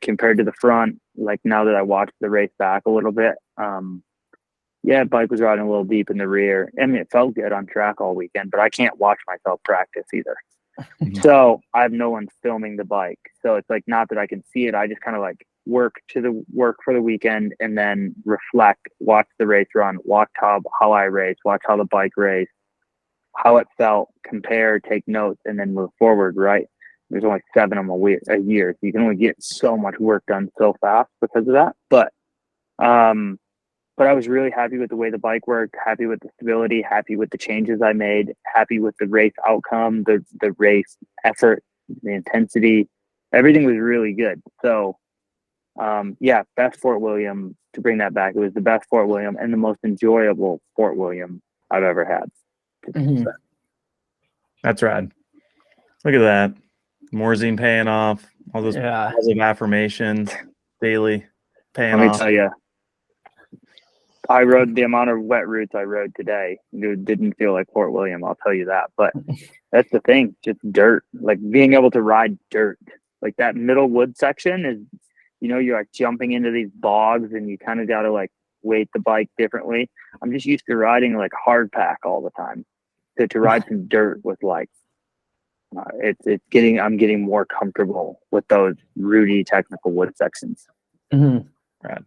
Speaker 3: compared to the front. Like, now that I watched the race back a little bit, bike was riding a little deep in the rear. I mean, it felt good on track all weekend, but I can't watch myself practice either. So I have no one filming the bike. So it's like, not that I can see it. I just kind of like work for the weekend and then reflect, watch the race run, watch how I race, watch how the bike race, how it felt, compare, take notes, and then move forward, right? There's only 7 of them a year. So you can only get so much work done so fast because of that. But I was really happy with the way the bike worked, happy with the stability, happy with the changes I made, happy with the race outcome, the race effort, the intensity. Everything was really good. So, best Fort William, to bring that back. It was the best Fort William and the most enjoyable Fort William I've ever had.
Speaker 2: That's rad. Look at that. Morzine paying off. All those positive affirmations daily paying off.
Speaker 3: Let me tell you, I rode the amount of wet routes I rode today. It didn't feel like Fort William, I'll tell you that. But that's the thing, just dirt. Like being able to ride dirt. Like that middle wood section is, you're like jumping into these bogs and you kind of got to like weight the bike differently. I'm just used to riding like hard pack all the time. To ride some dirt with like, I'm getting more comfortable with those rooty technical wood sections.
Speaker 4: Mm-hmm.
Speaker 2: Right.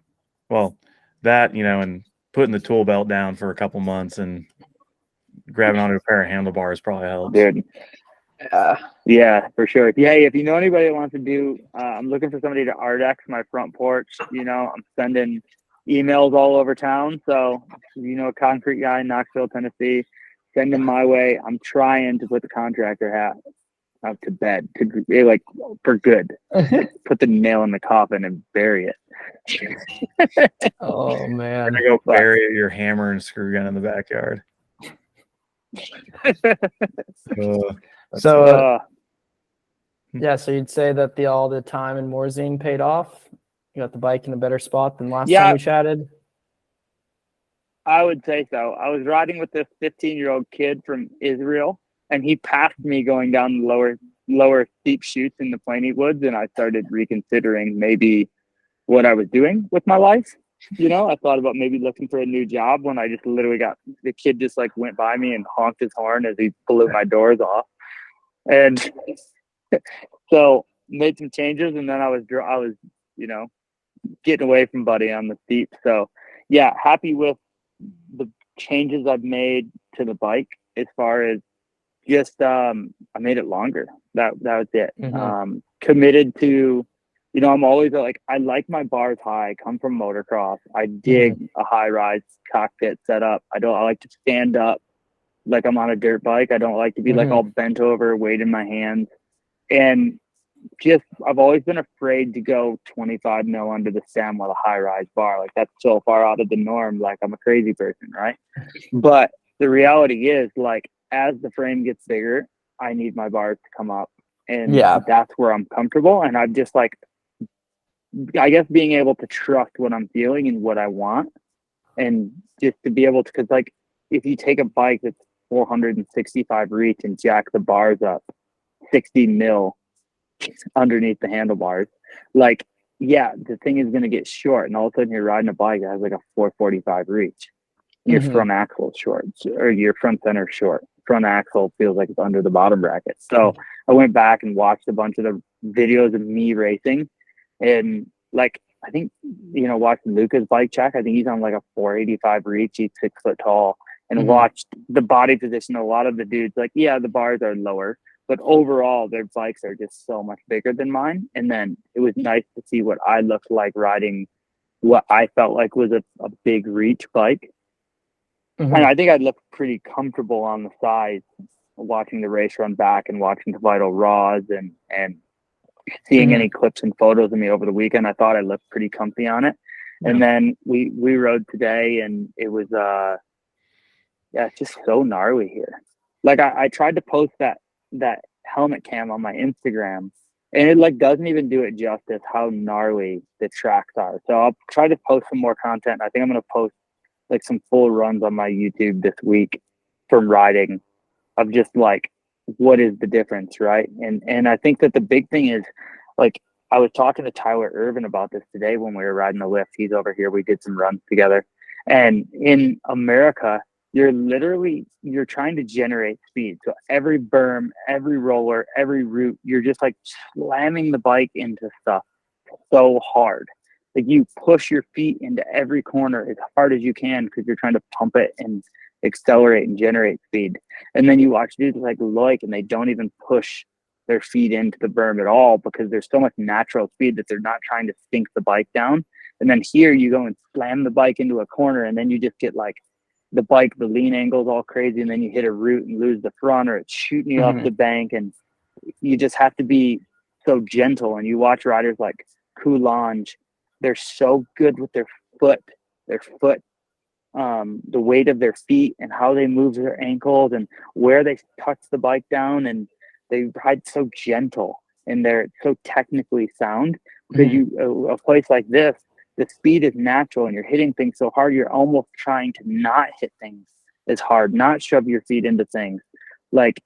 Speaker 2: Well, that, and putting the tool belt down for a couple months and grabbing onto a pair of handlebars probably helps.
Speaker 3: Dude. Yeah, for sure. Yeah, if you know anybody that wants to do, I'm looking for somebody to Ardex my front porch. I'm sending emails all over town. So, a concrete guy in Knoxville, Tennessee, send him my way. I'm trying to put the contractor hat up to bed, for good. Put the nail in the coffin and bury it.
Speaker 4: Oh man,
Speaker 2: I'm gonna go bury your hammer and screw gun in the backyard.
Speaker 4: So you'd say that all the time in Morzine paid off? You got the bike in a better spot than last time we chatted?
Speaker 3: I would say so. I was riding with this 15-year-old kid from Israel, and he passed me going down the lower steep chutes in the Plainy Woods, and I started reconsidering maybe what I was doing with my life. I thought about maybe looking for a new job when I just literally the kid just like went by me and honked his horn as he blew my doors off. And so made some changes, and then I was getting away from Buddy on the steep. So yeah, happy with the changes I've made to the bike as far as just I made it longer. That was it.
Speaker 4: Mm-hmm.
Speaker 3: Committed to, I'm always like, I like my bars high. I come from motocross. I dig a high rise cockpit setup. I like to stand up like I'm on a dirt bike. I don't like to be like all bent over, weight in my hands. And I've always been afraid to go 25 mil under the stem with a high rise bar. Like that's so far out of the norm. Like I'm a crazy person, right? But the reality is, like, as the frame gets bigger, I need my bars to come up, and that's where I'm comfortable. And I'm just like, I guess being able to trust what I'm feeling and what I want, and just to be able to, because like if you take a bike that's 465 reach and jack the bars up 60 mil underneath the handlebars, like, the thing is going to get short, and all of a sudden you're riding a bike that has like a 445 reach. Your front axle short, or your front center short. Front axle feels like it's under the bottom bracket. So I went back and watched a bunch of the videos of me racing, and like, I think, watching Luca's bike check, I think he's on like a 485 reach. He's 6 foot tall, and watched the body position. A lot of the dudes, like, the bars are lower, but overall their bikes are just so much bigger than mine. And then it was nice to see what I looked like riding what I felt like was a big reach bike. And I think I'd look pretty comfortable on the sides, watching the race run back and watching the vital raws and seeing any clips and photos of me over the weekend. I thought I looked pretty comfy on it. And then we rode today, and it was it's just so gnarly here. Like I tried to post that helmet cam on my Instagram, and it like doesn't even do it justice how gnarly the tracks are. So I'll try to post some more content. I think I'm gonna post like some full runs on my YouTube this week from riding, of just like, what is the difference, right? And I think that the big thing is, like, I was talking to Tyler Irvin about this today when we were riding the lift. He's over here. We did some runs together. And in America, you're trying to generate speed. So every berm, every roller, every route, you're just like slamming the bike into stuff so hard. Like you push your feet into every corner as hard as you can because you're trying to pump it and accelerate and generate speed. And then you watch dudes like Loic, and they don't even push their feet into the berm at all because there's so much natural speed that they're not trying to sink the bike down. And then here you go and slam the bike into a corner, and then you just get like the lean angle's all crazy, and then you hit a root and lose the front, or it's shooting you off the bank, and you just have to be so gentle. And you watch riders like Coulange, they're so good with their foot, the weight of their feet and how they move their ankles and where they touch the bike down, and they ride so gentle and they're so technically sound because a place like this, the speed is natural and you're hitting things so hard, you're almost trying to not hit things as hard, not shove your feet into things. Like,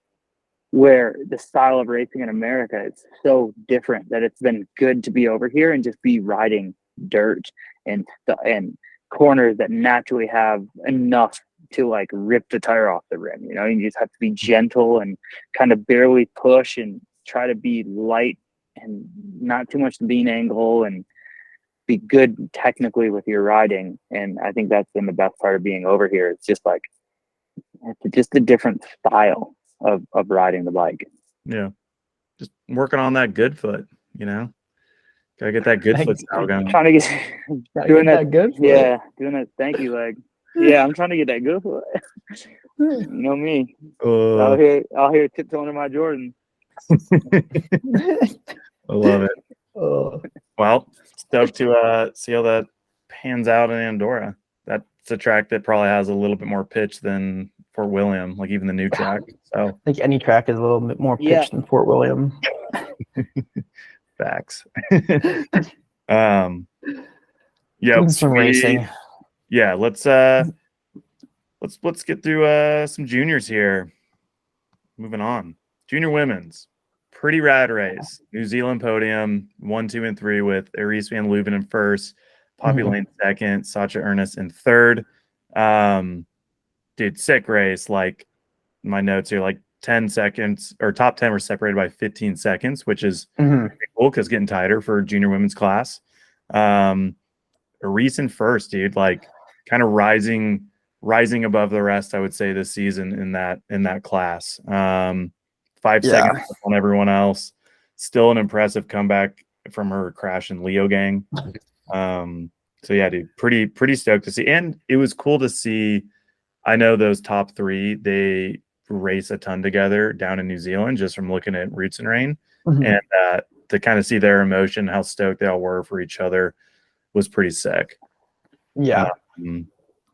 Speaker 3: where the style of racing in America is so different that it's been good to be over here and just be riding dirt and corners that naturally have enough to like rip the tire off the rim. You know, you just have to be gentle and kind of barely push and try to be light and not too much lean angle and be good technically with your riding. And I think that's been the best part of being over here. It's just like, it's just a different style of riding the bike.
Speaker 1: Yeah. Just working on that good foot, you know? Gotta get that good foot style going.
Speaker 3: Trying to get doing that good foot. Yeah, doing that thank you leg. Yeah, I'm trying to get that good foot. You know me. Out here tiptoeing in my Jordan.
Speaker 1: I love it. Well, stoked to see how that pans out in Andorra. That's a track that probably has a little bit more pitch than Fort William, like even the new track. So
Speaker 4: I think any track is a little bit more pitch than Fort William.
Speaker 1: Facts. Yeah,
Speaker 4: some racing.
Speaker 1: Yeah, let's get through some juniors here. Moving on. Junior women's. Pretty rad race. New Zealand podium, 1, 2, and 3 with Aries van Leuven in first, Poppy Lane second, Sacha Ernest in third. Dude, sick race. Like my notes here, like 10 seconds or top 10 were separated by 15 seconds, which is pretty cool because getting tighter for junior women's class. Aries in first, dude, like kind of rising above the rest, I would say, this season in that class. 5 seconds on everyone else. Still an impressive comeback from her crash in Leo gang. So yeah, dude, pretty stoked to see. And it was cool to see. I know those top 3, they race a ton together down in New Zealand just from looking at Roots and Rain. And to kind of see their emotion, how stoked they all were for each other was pretty sick.
Speaker 4: Yeah.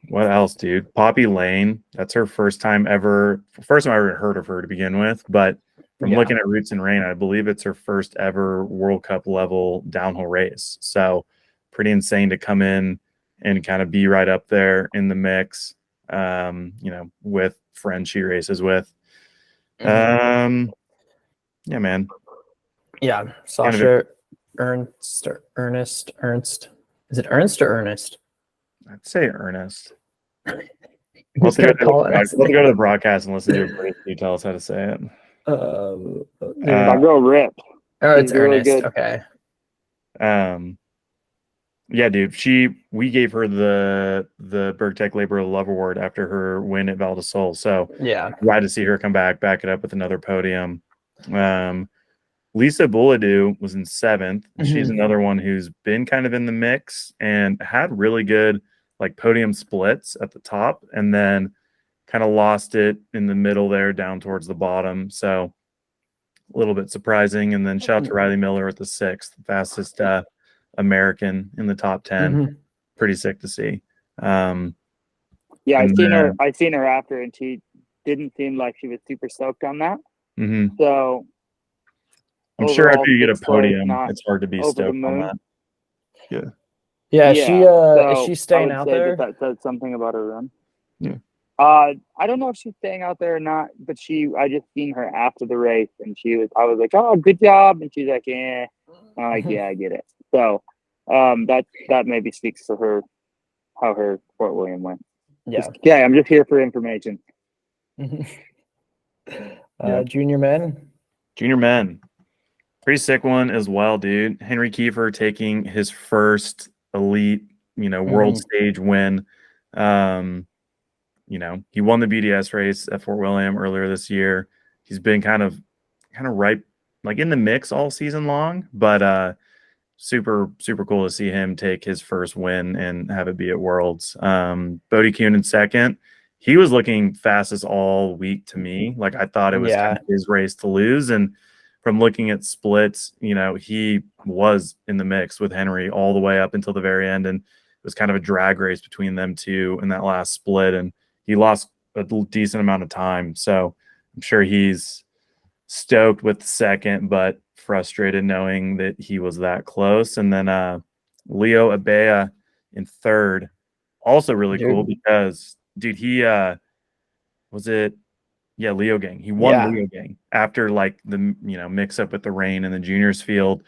Speaker 1: What else, dude? Poppy Lane, that's her first time I ever heard of her to begin with, but from looking at Roots and Rain, I believe it's her first ever World Cup level downhill race. So pretty insane to come in and kind of be right up there in the mix, you know, with friends she races with. Yeah, man.
Speaker 4: Yeah, Sasha Ernst. Is it Ernst or Ernest?
Speaker 1: I'd say Ernest. Let's go to the broadcast and listen to a break. You tell us how to say it.
Speaker 3: I'll go Rip.
Speaker 4: Oh, it's
Speaker 3: really
Speaker 4: Ernest.
Speaker 3: good.
Speaker 4: Okay.
Speaker 1: Yeah, dude. We gave her the Bergtech Labor of Love Award after her win at Val di Sole. So
Speaker 4: yeah,
Speaker 1: glad to see her come back it up with another podium. Lisa Bouladou was in 7th. She's another one who's been kind of in the mix and had really good like podium splits at the top and then kind of lost it in the middle there down towards the bottom. So a little bit surprising. And then shout out to Riley Miller at the 6th, fastest American in the top 10. Pretty sick to see.
Speaker 3: Yeah, I've seen her after, and she didn't seem like she was super stoked on that. So
Speaker 1: I'm sure after you get a podium, it's hard to be stoked on that.
Speaker 4: Yeah. Is she staying out there?
Speaker 3: That says something about her run.
Speaker 1: Yeah.
Speaker 3: I don't know if she's staying out there or not, but I just seen her after the race, and I was like, "Oh, good job," and she's like, "Yeah." I'm like, "Yeah, I get it." So, that maybe speaks to her, how her Fort William went. Yeah. I'm just here for information.
Speaker 4: Junior men.
Speaker 1: Pretty sick one as well, dude. Henry Kiefer taking his first elite, world stage win. He won the BDS race at Fort William earlier this year. He's been kind of right, like in the mix all season long, but super, super cool to see him take his first win and have it be at Worlds. Bodie Kuhn in second. He was looking fastest all week to me. Like I thought it was kind of his race to lose. And from looking at splits, he was in the mix with Henry all the way up until the very end. And it was kind of a drag race between them two in that last split. And he lost a decent amount of time. So I'm sure he's stoked with second, but frustrated knowing that he was that close. And then
Speaker 2: Leo Abea in third. Also really
Speaker 4: Dude.
Speaker 2: cool because, dude, he was it? Yeah, Leo Gang. He won
Speaker 4: Yeah.
Speaker 2: Leo Gang after like the mix up with the rain in the juniors field.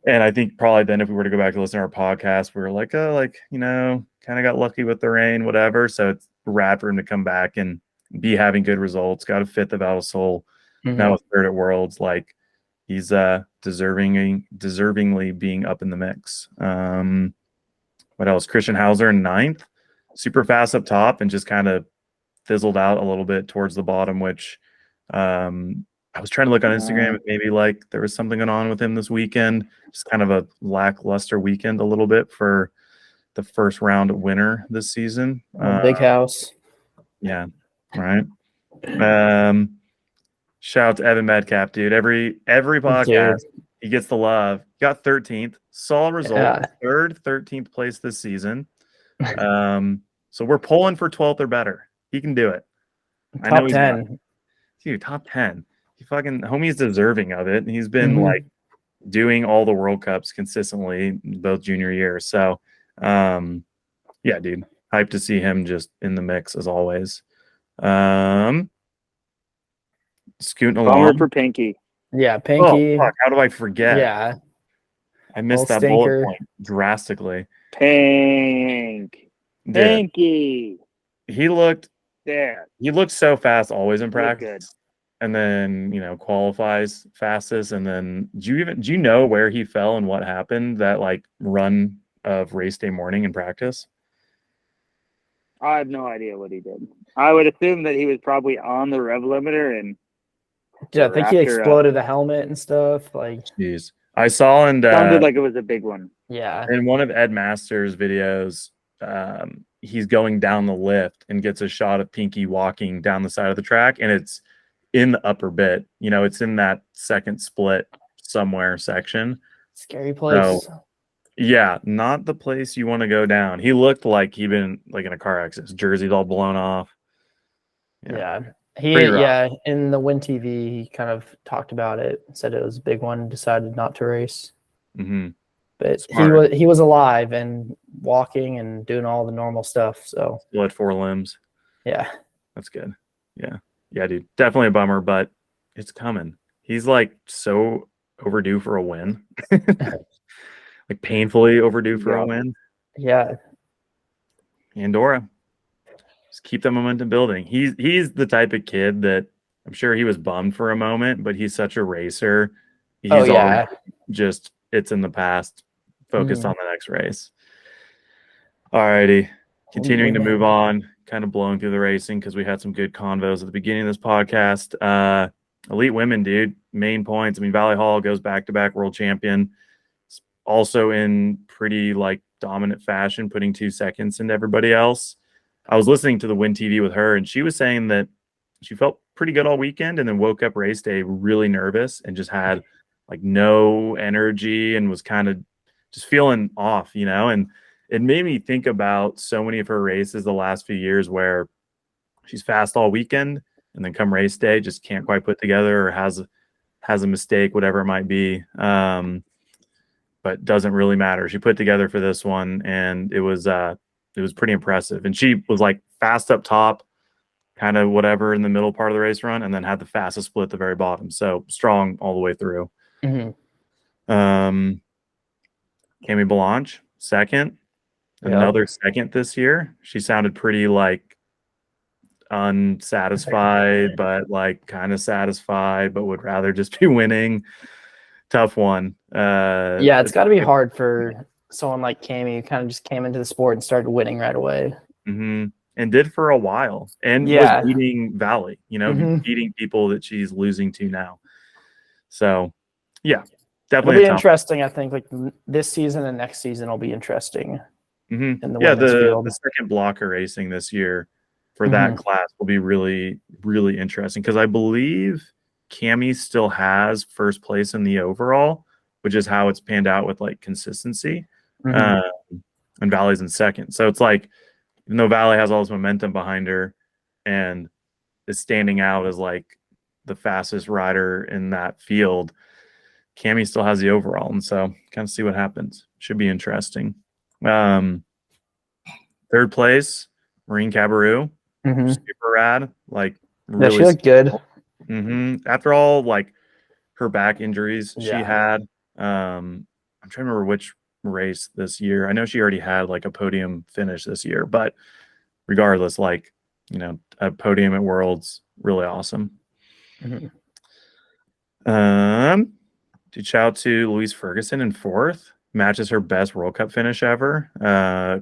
Speaker 2: And I think probably then if we were to go back to listen to our podcast, we were like, oh, like, kind of got lucky with the rain, whatever. So it's rad for him to come back and be having good results. Got a fifth of Out of Soul. Now a third at Worlds. Like he's deservingly being up in the mix. What else? Christian Hauser in ninth. Super fast up top and just kind of fizzled out a little bit towards the bottom, which I was trying to look on Instagram. Maybe like there was something going on with him this weekend. Just kind of a lackluster weekend a little bit for the first round winner this season.
Speaker 4: Big house.
Speaker 2: Yeah. Right. Shout out to Evan Medcalf, dude. Every podcast, he gets the love. Got 13th. Solid result.
Speaker 4: Yeah.
Speaker 2: Third, 13th place this season. So we're pulling for 12th or better. He can do it.
Speaker 4: Top 10.
Speaker 2: Dude, top 10. He fucking homie's deserving of it. He's been like doing all the World Cups consistently both junior years. So yeah, dude. Hyped to see him just in the mix as always. Scooting along.
Speaker 3: Bummer for Pinky.
Speaker 4: Yeah, Pinky.
Speaker 2: Oh, fuck. How do I forget?
Speaker 4: Yeah.
Speaker 2: I missed that bullet point drastically.
Speaker 3: Pinky.
Speaker 2: He looked
Speaker 3: there.
Speaker 2: He looked so fast always in
Speaker 3: Looked
Speaker 2: practice.
Speaker 3: good.
Speaker 2: And then, qualifies fastest. And then do you know where he fell and what happened that like run of race day morning in practice?
Speaker 3: I have no idea what he did. I would assume that he was probably on the rev limiter and
Speaker 4: Yeah, I think he exploded the helmet and stuff. Like,
Speaker 2: jeez, I saw
Speaker 3: sounded like it was a big one.
Speaker 4: Yeah,
Speaker 2: in one of Ed Masters' videos, he's going down the lift and gets a shot of Pinky walking down the side of the track, and it's in the upper bit. It's in that second split somewhere section.
Speaker 4: Scary place.
Speaker 2: So, yeah, not the place you want to go down. He looked like he'd been like in a car accident. His jersey's all blown off.
Speaker 4: Yeah. In the Win TV, he kind of talked about it, said it was a big one, decided not to race.
Speaker 2: Mm-hmm.
Speaker 4: But
Speaker 2: Smart.
Speaker 4: he was alive and walking and doing all the normal stuff. So
Speaker 2: Still had 4 limbs.
Speaker 4: Yeah.
Speaker 2: That's good. Yeah. Yeah, dude. Definitely a bummer, but it's coming. He's like so overdue for a win. Like painfully overdue for a win.
Speaker 4: Yeah.
Speaker 2: Andorra. Just keep the momentum building. He's the type of kid that I'm sure he was bummed for a moment, but he's such a racer. He's already just it's in the past, focused on the next race. All righty. Continuing to move on, kind of blowing through the racing because we had some good convos at the beginning of this podcast. Elite women, dude, main points. I mean, Valley Hall goes back-to-back world champion. Also in pretty like dominant fashion, putting 2 seconds into everybody else. I was listening to the Win TV with her, and she was saying that she felt pretty good all weekend and then woke up race day really nervous and just had like no energy and was kind of just feeling off, and it made me think about so many of her races the last few years where she's fast all weekend and then come race day just can't quite put together or has a mistake, whatever it might be. But doesn't really matter. She put together for this one, and it was pretty impressive. And she was like fast up top, kind of whatever in the middle part of the race run, and then had the fastest split at the very bottom. So strong all the way through. Cami Belange, second. Another second this year. She sounded pretty like unsatisfied, but like kind of satisfied, but would rather just be winning. Tough one.
Speaker 4: It's got to be hard for someone like Cami who kind of just came into the sport and started winning right away.
Speaker 2: Mm-hmm. And did for a while. And was beating Valley, beating people that she's losing to now. So, yeah, definitely.
Speaker 4: It'll be interesting, I think. Like this season and next season will be interesting.
Speaker 2: Mm-hmm.
Speaker 4: In the women's field.
Speaker 2: The second blocker racing this year for that class will be really, really interesting because I believe Cami still has first place in the overall, which is how it's panned out with like consistency. And Valley's in second. So it's like, even though Valley has all this momentum behind her and is standing out as like the fastest rider in that field, Cami still has the overall. And so kind of see what happens. should be interesting. Third place, Marine Cabarrou. Super rad. Like,
Speaker 4: Yeah,
Speaker 2: really
Speaker 4: she looked good.
Speaker 2: After all, like, her back injuries she
Speaker 4: Yeah.
Speaker 2: had. I'm trying to remember which race this year. I know she already had like a podium finish this year, but regardless, like, you know, a podium at Worlds, really awesome. To shout out to Louise Ferguson in fourth. Matches her best World Cup finish ever.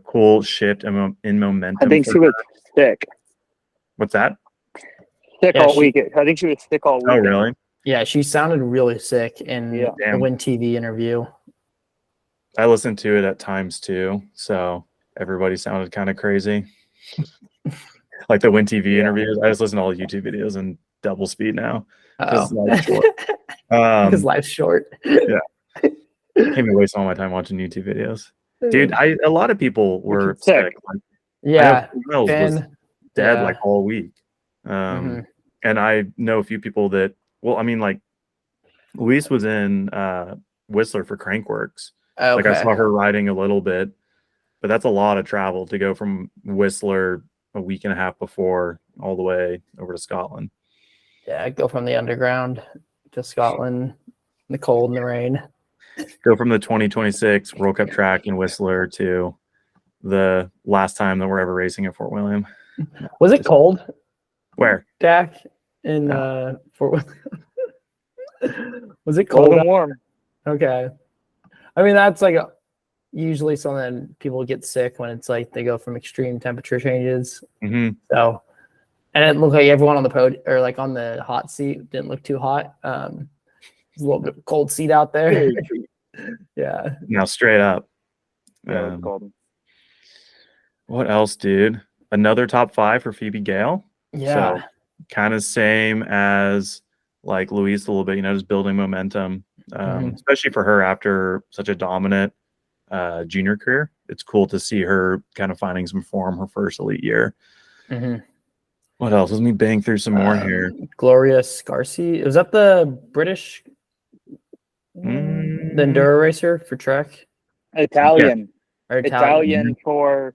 Speaker 2: Cool shift in momentum.
Speaker 3: I think she was sick.
Speaker 2: What's that?
Speaker 3: Sick all week. I think she was sick all week.
Speaker 2: Oh, really?
Speaker 4: Yeah, she sounded really sick in the
Speaker 2: Damn.
Speaker 4: Win TV interview.
Speaker 2: I listened to it at times too, so everybody sounded kind of crazy. Like the Win TV interviews. I just listen to all the YouTube videos in double speed now. Because life's short.
Speaker 4: Because life's short.
Speaker 2: Yeah. Can't even waste all my time watching YouTube videos. Dude, a lot of people were sick. Like,
Speaker 4: yeah.
Speaker 2: Wells was dead like all week. And I know a few people that, well, I mean, like, Luis was in Whistler for Crankworks.
Speaker 4: Okay.
Speaker 2: Like, I saw her riding a little bit, but that's a lot of travel to go from Whistler a week and a half before all the way over to Scotland.
Speaker 4: Yeah, go from the underground to Scotland, the cold and the rain.
Speaker 2: Go from the 2026 World Cup track in Whistler to the last time that we're ever racing at Fort William.
Speaker 4: Was it cold?
Speaker 2: Where?
Speaker 4: Dak in Fort William. Was it cold
Speaker 3: and warm?
Speaker 4: Okay. I mean, that's like usually something people get sick when it's like they go from extreme temperature changes. So, and it looked like everyone on the podium or like on the hot seat didn't look too hot. There's a little bit of cold seat out there. Yeah.
Speaker 2: Now, straight up.
Speaker 3: Yeah, it's cold.
Speaker 2: What else, dude? Another top 5 for Phoebe Gale.
Speaker 4: Yeah.
Speaker 2: So, kind of same as like Louise a little bit, you know, just building momentum, especially for her after such a dominant junior career. It's cool to see her kind of finding some form her first elite year. What else? Let me bang through some more here.
Speaker 4: Gloria Scarsi. Was that the British, the Enduro racer for Trek?
Speaker 3: Italian.
Speaker 4: Yeah.
Speaker 3: Italian for,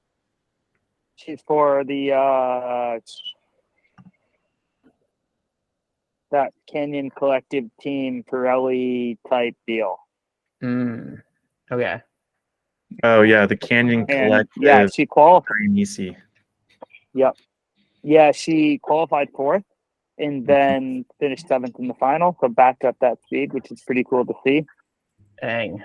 Speaker 3: she's for the, that Canyon Collective team Pirelli type deal.
Speaker 4: Okay.
Speaker 2: Oh yeah, the Canyon Collective.
Speaker 3: Yeah, she qualified. Yep. Yeah, she qualified 4th and then finished 7th in the final. So backed up that speed, which is pretty cool to see.
Speaker 4: Dang.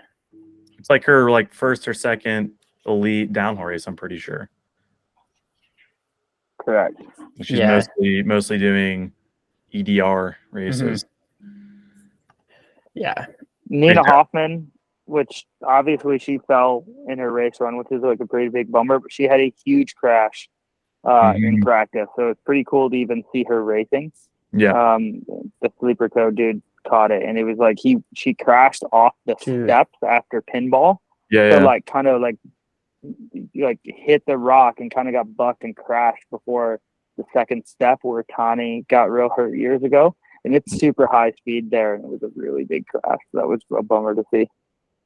Speaker 2: It's like her like first or second elite downhill race, I'm pretty sure.
Speaker 3: Correct.
Speaker 2: She's mostly doing EDR races.
Speaker 4: Yeah.
Speaker 3: Nina Hoffman, which obviously she fell in her race run, which is like a pretty big bummer, but she had a huge crash in practice. So it's pretty cool to even see her racing.
Speaker 2: Yeah.
Speaker 3: The sleeper code dude caught it, and it was like she crashed off the steps after pinball.
Speaker 2: Yeah.
Speaker 3: So like kind of like hit the rock and kind of got bucked and crashed before the second step where Tani got real hurt years ago. And it's super high speed there, and it was a really big crash. So that was a bummer to see.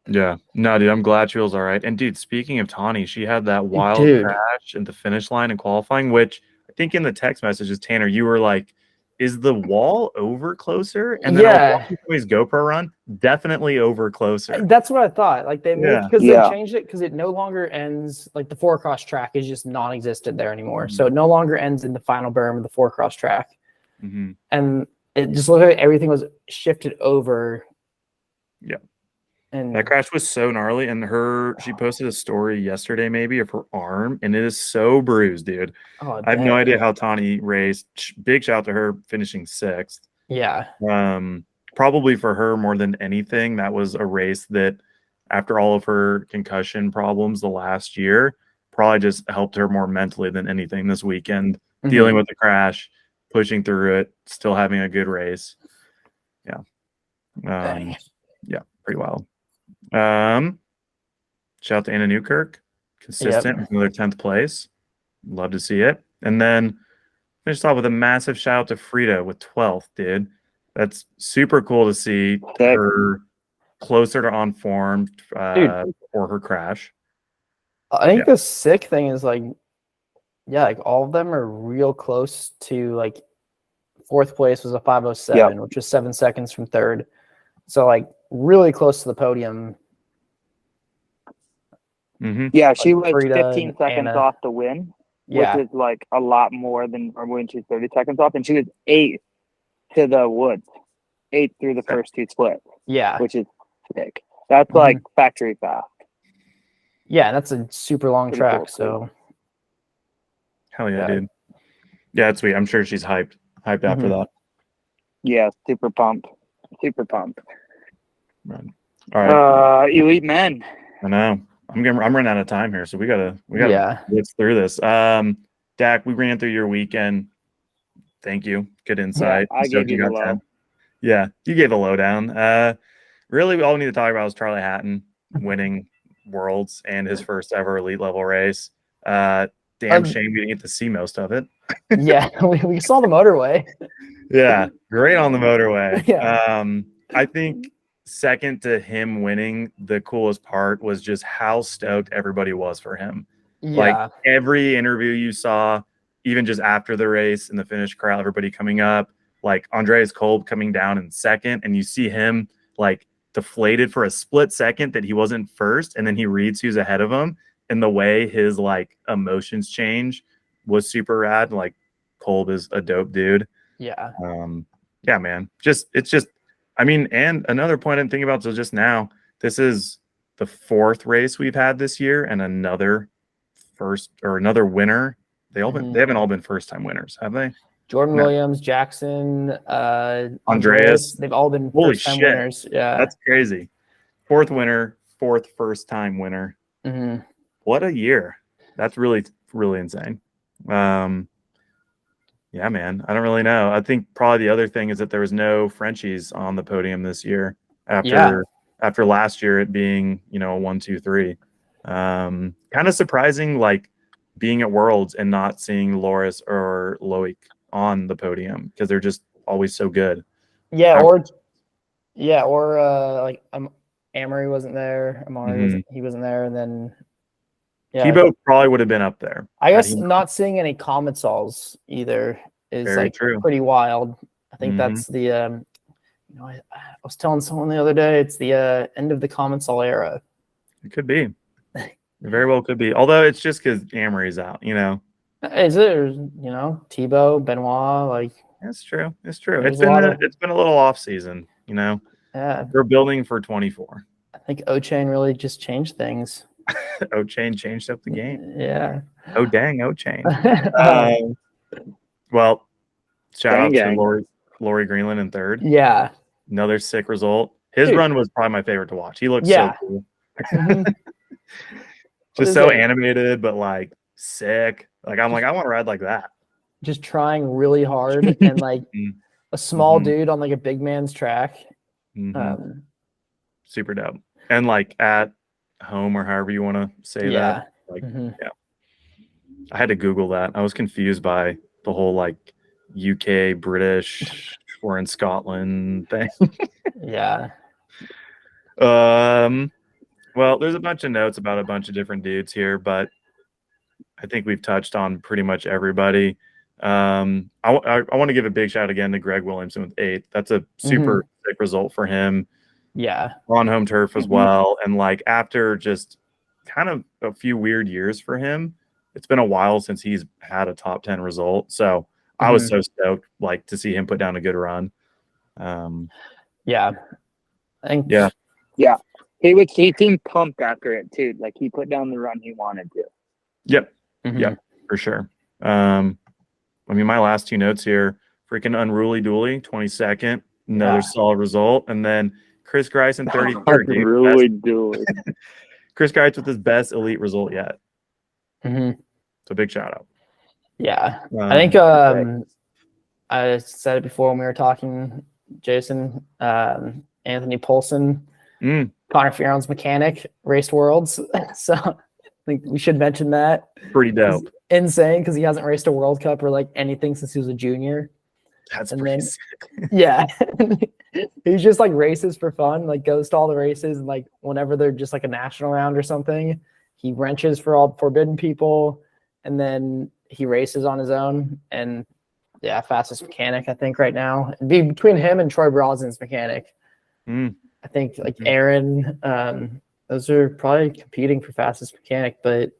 Speaker 2: Yeah. No, dude, I'm glad she was all right. And dude, speaking of Tani, she had that wild crash in the finish line in qualifying, which I think in the text messages, Tanner, you were like, is the wall over closer? And then I was watching somebody's GoPro run, definitely over closer.
Speaker 4: That's what I thought. Like they moved because they changed it because it no longer ends, like the 4-cross track is just non-existent there anymore. So it no longer ends in the final berm of the 4-cross track. And it just looked like everything was shifted over.
Speaker 2: Yeah.
Speaker 4: And
Speaker 2: that crash was so gnarly. And she posted a story yesterday, maybe, of her arm, and it is so bruised, dude. I have no idea how Tani raced. Big shout out to her finishing 6th.
Speaker 4: Yeah.
Speaker 2: Probably for her more than anything, that was a race that, after all of her concussion problems the last year, probably just helped her more mentally than anything this weekend. Dealing with the crash, pushing through it, still having a good race. Yeah. Yeah, pretty wild. Shout out to Anna Newkirk, consistent with another 10th place. Love to see it. And then finished off with a massive shout out to Frida with 12th, dude. That's super cool to see her closer to on form
Speaker 4: Dude.
Speaker 2: for her crash.
Speaker 4: I think the sick thing is like all of them are real close to like fourth place was a 5:07, which was 7 seconds from third. So like really close to the podium.
Speaker 2: Mm-hmm.
Speaker 3: Yeah, she
Speaker 4: Like
Speaker 3: was
Speaker 4: Frida
Speaker 3: 15
Speaker 4: and
Speaker 3: seconds
Speaker 4: Anna.
Speaker 3: off the win,
Speaker 4: Yeah.
Speaker 3: which is like a lot more than our win. She's 30 seconds off, and she was 8th to the woods, 8th through the first 2 splits,
Speaker 4: Yeah.
Speaker 3: which is sick. That's like factory fast.
Speaker 4: Yeah, that's a super long
Speaker 3: Pretty
Speaker 4: track.
Speaker 3: cool,
Speaker 4: So
Speaker 2: Hell yeah, dude. Yeah, it's sweet. I'm sure she's hyped after that.
Speaker 3: Yeah, super pumped. Super pumped.
Speaker 2: Right. All right.
Speaker 3: Elite men.
Speaker 2: I know. I'm running out of time here, so we gotta get through this. Dak, we ran through your weekend. Thank you. Good insight.
Speaker 3: Yeah, I gave you the low.
Speaker 2: 10. Yeah, you gave a lowdown. Really, all we need to talk about is Charlie Hatton winning Worlds and his first ever elite level race. Damn shame we didn't get to see most of it.
Speaker 4: Yeah, we saw the motorway.
Speaker 2: Yeah, great on the motorway.
Speaker 4: Yeah.
Speaker 2: I think second to him winning, the coolest part was just how stoked everybody was for him.
Speaker 4: Yeah.
Speaker 2: Like every interview you saw, even just after the race in the finish crowd, everybody coming up, like Andreas Kolb coming down in second, and you see him like deflated for a split second that he wasn't first, and then he reads who's ahead of him, and the way his like emotions change was super rad. Like Kolb is a dope dude.
Speaker 4: Yeah.
Speaker 2: Yeah, man. And another point I'm thinking about, so just now, this is the 4th race we've had this year, and another winner. They haven't all been first time winners, have they?
Speaker 4: Jordan Williams, Jackson,
Speaker 2: Andreas.
Speaker 4: They've all been
Speaker 2: Holy
Speaker 4: first time
Speaker 2: shit.
Speaker 4: winners. Yeah.
Speaker 2: That's crazy. 4th winner, 4th first time winner.
Speaker 4: Mm-hmm.
Speaker 2: What a year. That's really, really insane. Yeah, man. I don't really know. I think probably the other thing is that there was no Frenchies on the podium this year after last year it being, 1, 2, 3. Kind of surprising, like being at Worlds and not seeing Loris or Loic on the podium because they're just always so good.
Speaker 4: Yeah, or like Amory wasn't there. He wasn't there, and then
Speaker 2: Thibaut probably would have been up there.
Speaker 4: I guess not seeing any Comet Sols either is
Speaker 2: Very
Speaker 4: like
Speaker 2: true.
Speaker 4: pretty wild. I think that's the I was telling someone the other day it's the end of the Comet Sol era.
Speaker 2: It could be. It very well could be. Although it's just because Amory's out,
Speaker 4: Is it? Or, Thibaut, Benoit, like
Speaker 2: It's true. It's been a little off season,
Speaker 4: Yeah.
Speaker 2: We're building for 24.
Speaker 4: I think O-Chain really just changed things.
Speaker 2: O-Chain changed up the game.
Speaker 4: Yeah.
Speaker 2: Oh dang, O-Chain. Well, shout out to Lori Greenland in 3rd.
Speaker 4: Yeah.
Speaker 2: Another sick result. His run was probably my favorite to watch. He looked so cool. Just so animated, but like sick. Like I'm like, I want to ride like that.
Speaker 4: Just trying really hard and like a small dude on like a big man's track.
Speaker 2: Super dope. And like at home or however you want to say that. Like I had to Google that. I was confused by the whole like UK, British, or in Scotland thing.
Speaker 4: Yeah.
Speaker 2: Well, there's a bunch of notes about a bunch of different dudes here, but I think we've touched on pretty much everybody. I want to give a big shout again to Greg Williamson with 8th. That's a super sick result for him.
Speaker 4: Yeah.
Speaker 2: On home turf as well. And like after just kind of a few weird years for him, it's been a while since he's had a top 10 result. So I was so stoked like to see him put down a good run.
Speaker 4: Yeah. I think
Speaker 3: Yeah. He seemed pumped after it too. Like he put down the run he wanted to.
Speaker 2: Yep. Yep, for sure. My last 2 notes here, freaking Unruly Dooley, 22nd, another solid result. And then Chris Grice in 33rd.
Speaker 3: Unruly Dooley.
Speaker 2: Chris Grice with his best elite result yet. So big shout out.
Speaker 4: Yeah. I think I said it before when we were talking, Jason, Anthony Poulsen, Connor Farron's mechanic, raced Worlds. So I think we should mention that.
Speaker 2: Pretty dope.
Speaker 4: It's insane because he hasn't raced a World Cup or like anything since he was a junior.
Speaker 2: That's
Speaker 4: And
Speaker 2: pretty
Speaker 4: then-
Speaker 2: sick.
Speaker 4: Yeah. He just like races for fun, like goes to all the races, and like whenever they're just like a national round or something, he wrenches for all forbidden people, and then he races on his own. And yeah, fastest mechanic, I think, right now. It'd be between him and Troy Brosnan's mechanic.
Speaker 2: Mm.
Speaker 4: I think like
Speaker 2: Mhm.
Speaker 4: Aaron, those are probably competing for fastest mechanic, but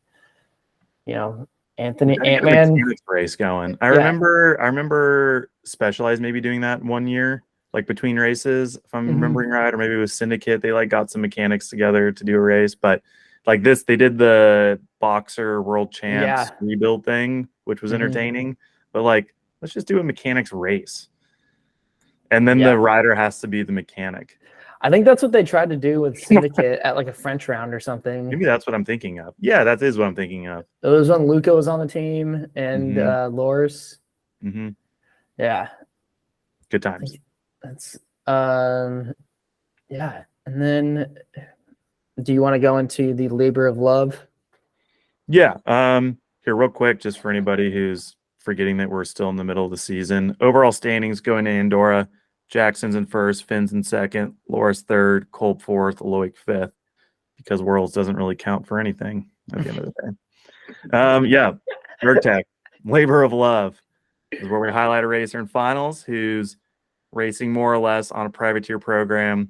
Speaker 4: you know, Anthony
Speaker 2: Gotta get a
Speaker 4: Ant-Man.
Speaker 2: mechanics race going. I
Speaker 4: Yeah.
Speaker 2: remember Specialized maybe doing that one year, like between races, if I'm
Speaker 4: Mhm.
Speaker 2: remembering right, or maybe it was Syndicate. They like got some mechanics together to do a race, but like this, they did the Boxer World Champs
Speaker 4: Yeah.
Speaker 2: rebuild thing, which was
Speaker 4: Mhm.
Speaker 2: entertaining. But like, let's just do a mechanics race, and then
Speaker 4: Yeah.
Speaker 2: the rider has to be the mechanic.
Speaker 4: I think that's what they tried to do with Syndicate at like a French round or something.
Speaker 2: Maybe that's what I'm thinking of. Yeah, that is what I'm thinking of.
Speaker 4: It was when Luca was on the team and Loris.
Speaker 2: Hmm.
Speaker 4: Yeah,
Speaker 2: Good
Speaker 4: I
Speaker 2: times.
Speaker 4: think that's yeah. And then, do you want to go into the labor of love?
Speaker 2: Yeah. Here, real quick, just for anybody who's forgetting that we're still in the middle of the season. Overall standings going to Andorra. Jackson's in first, Finn's in second, Loris third, Kolb fourth, Loic fifth, because Worlds doesn't really count for anything at the end of the day. Yeah, Bergtech, labor of love is where we highlight a racer in finals who's racing more or less on a privateer program.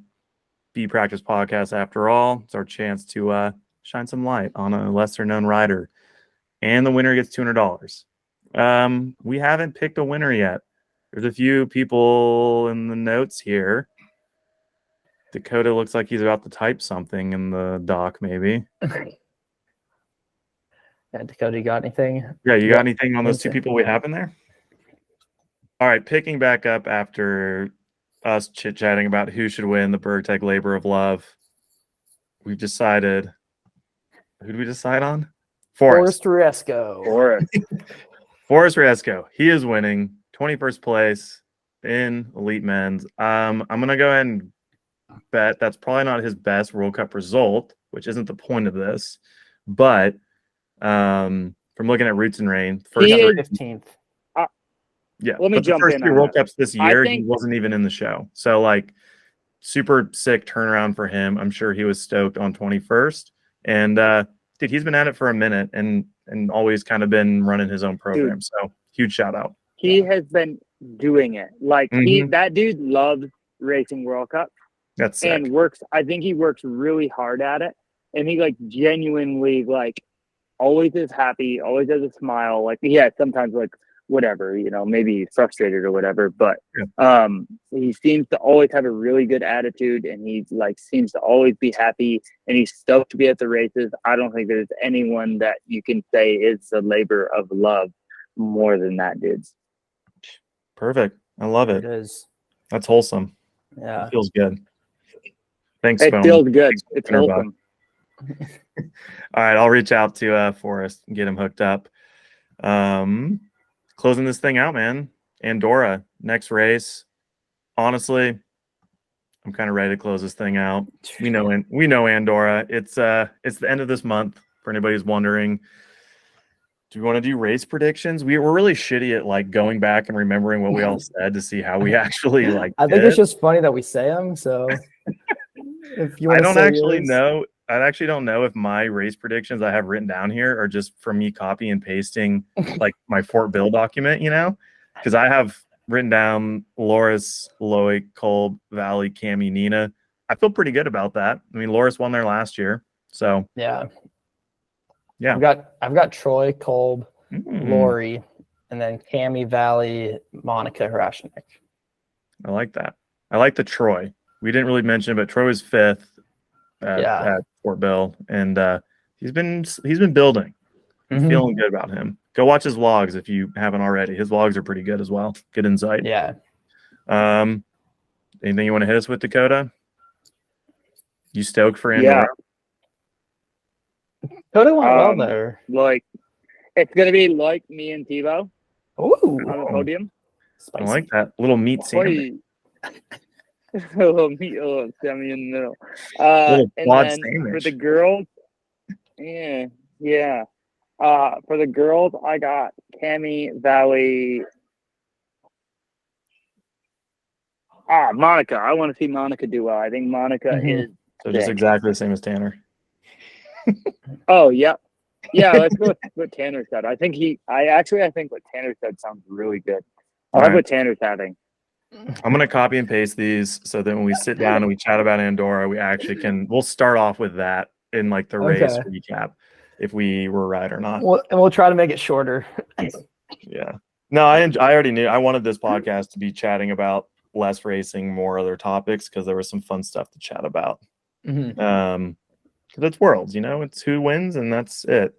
Speaker 2: B Practice Podcast, after all, it's our chance to shine some light on a lesser known rider, and the winner gets $200. We haven't picked a winner yet. There's a few people in the notes here. Dakota looks like he's about to type something in the doc, maybe.
Speaker 4: Yeah, Dakota, you got anything?
Speaker 2: Yeah, you
Speaker 4: Yeah,
Speaker 2: got anything on those two
Speaker 4: Vincent.
Speaker 2: people we have in there? All right, picking back up after us chit-chatting about who should win the Bergtech Labor of Love, we've decided. Who do we decide on?
Speaker 4: Forrest Resco.
Speaker 2: Forrest Resco. He is winning 21st place in Elite Men's. I'm gonna go ahead and bet that's probably not his best World Cup result, which isn't the point of this. But from looking at Roots and Rain, first
Speaker 3: He is-
Speaker 4: 15th.
Speaker 2: yeah,
Speaker 3: Let me
Speaker 2: but the
Speaker 3: jump
Speaker 2: first
Speaker 3: in
Speaker 2: three
Speaker 3: on
Speaker 2: World
Speaker 3: that.
Speaker 2: Cups this
Speaker 3: I
Speaker 2: year,
Speaker 3: think-
Speaker 2: he wasn't even in the show. So like, super sick turnaround for him. I'm sure he was stoked on 21st. And dude, he's been at it for a minute and always kind of been running his own program. So huge shout out.
Speaker 3: He has been doing it. Like
Speaker 2: Mhm.
Speaker 3: that dude loves racing World Cup
Speaker 2: That's sick.
Speaker 3: and works. I think he works really hard at it, and he like genuinely like always is happy, always has a smile. Like yeah, sometimes like whatever, you know, maybe he's frustrated or whatever, but he seems to always have a really good attitude, and he like seems to always be happy, and he's stoked to be at the races. I don't think there's anyone that you can say is the labor of love more than that dude's.
Speaker 2: Perfect. I love
Speaker 4: It
Speaker 2: it.
Speaker 4: is.
Speaker 2: That's wholesome.
Speaker 4: Yeah.
Speaker 2: It feels good. Thanks,
Speaker 3: It
Speaker 2: Phone.
Speaker 3: feels good.
Speaker 2: Thanks,
Speaker 3: It's
Speaker 2: Phone.
Speaker 3: wholesome.
Speaker 2: All right, I'll reach out to Forrest and get him hooked up. Closing this thing out, man. Andorra, next race. Honestly, I'm kind of ready to close this thing out. We know Andorra. It's the end of this month, for anybody who's wondering. Do we want to do race predictions? We're really shitty at like going back and remembering what we all said to see how we actually like.
Speaker 4: I think
Speaker 2: did.
Speaker 4: it's just funny that we say them. So if you
Speaker 2: I
Speaker 4: want to
Speaker 2: don't
Speaker 4: say
Speaker 2: actually
Speaker 4: yours.
Speaker 2: know. I actually don't know if my race predictions I have written down here are just from me copy and pasting like my Fort Bill document, you know, because I have written down Loris, Loic, Kolb, Valley, Cammy, Nina. I feel pretty good about that. I mean, Loris won there last year, so
Speaker 4: Yeah.
Speaker 2: Yeah.
Speaker 4: I've got Troy, Kolb,
Speaker 2: Mm.
Speaker 4: Lori, and then Cammy, Valley, Monica, Harashnik.
Speaker 2: I like that. I like the Troy. We didn't really mention it, but Troy was fifth at Fort Bill, and he's been building. I'm
Speaker 4: Mhm.
Speaker 2: feeling good about him. Go watch his vlogs if you haven't already. His vlogs are pretty good as well. Good insight.
Speaker 4: Yeah.
Speaker 2: Anything you want to hit us with, Dakota? You stoked for Andorra?
Speaker 4: Dakota went well there.
Speaker 3: Like it's gonna be like me and Tebow
Speaker 4: Ooh.
Speaker 3: on the podium.
Speaker 2: I like that little meat sandwich.
Speaker 3: A little meat, a little semi in the middle.
Speaker 2: Little
Speaker 3: And
Speaker 2: quad
Speaker 3: then for
Speaker 2: sandwich.
Speaker 3: the girls, yeah. For the girls, I got Cammy, Valley, Monica. I want to see Monica do well. I think Monica is.
Speaker 2: So just
Speaker 3: sick.
Speaker 2: exactly the same as Tanner.
Speaker 3: Oh, yeah. Yeah, let's go with what Tanner said. I think what Tanner said sounds really good. I like what Tanner's having.
Speaker 2: I'm going to copy and paste these so that when we sit down and we chat about Andorra, we actually we'll start off with that in like the race recap, if we were right or not.
Speaker 4: We'll try to make it shorter.
Speaker 2: Yeah. No, I already knew. I wanted this podcast to be chatting about less racing, more other topics, because there was some fun stuff to chat about. Because it's Worlds, it's who wins and that's it.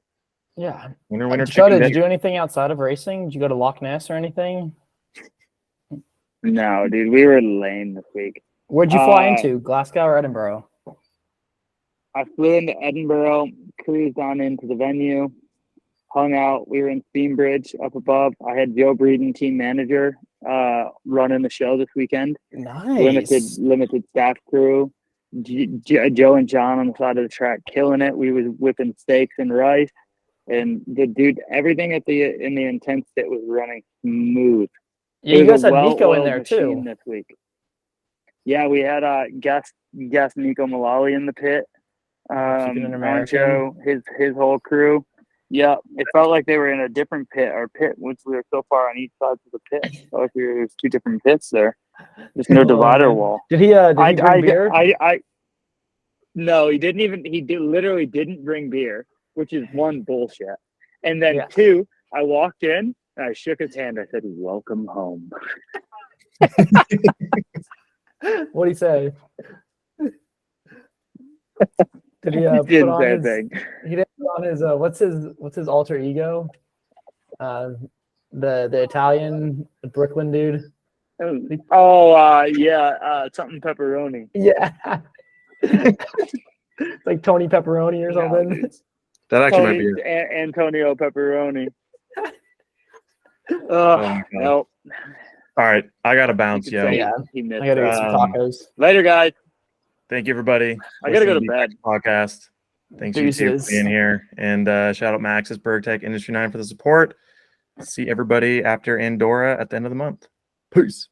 Speaker 4: Yeah.
Speaker 2: Winner,
Speaker 4: Dakota, did you do anything outside of racing? Did you go to Loch Ness or anything?
Speaker 3: No, dude, we were lame this week.
Speaker 4: Where'd you fly into? Glasgow or Edinburgh?
Speaker 3: I flew into Edinburgh, cruised on into the venue, hung out. We were in Steambridge up above. I had Joe Breeden, team manager, running the show this weekend.
Speaker 4: Nice.
Speaker 3: Limited staff crew. Joe and John on the side of the track killing it. We was whipping steaks and rice, and the dude, everything in the intense pit was running smooth.
Speaker 4: Yeah, you guys had Nico in there too
Speaker 3: this week. Yeah, we had guest Nico Malali in the pit. Joe, his whole crew. Yeah, it felt like they were in a different pit. Our pit, which we were so far on each side of the pit, it felt like there's two different pits there. There's no divider wall.
Speaker 4: Did he bring beer?
Speaker 3: No, he didn't even. Literally didn't bring beer, which is one bullshit. And then two, I walked in and I shook his hand. I said, "Welcome home."
Speaker 4: What'd he say? Did he
Speaker 3: didn't say a thing.
Speaker 4: He didn't put on his what's his alter ego? The Italian, the Brooklyn dude.
Speaker 3: Something pepperoni.
Speaker 4: Yeah. Like Tony Pepperoni or something.
Speaker 2: That actually might be
Speaker 3: Antonio Pepperoni. Nope.
Speaker 2: All right, I gotta bounce, yo.
Speaker 4: Yeah, I gotta get some tacos.
Speaker 3: Later, guys.
Speaker 2: Thank you, everybody.
Speaker 3: I gotta go to bed.
Speaker 2: Podcast. Thanks you two for being here, and shout out Max's BergTech Industry 9 for the support. See everybody after Andorra at the end of the month. Peace.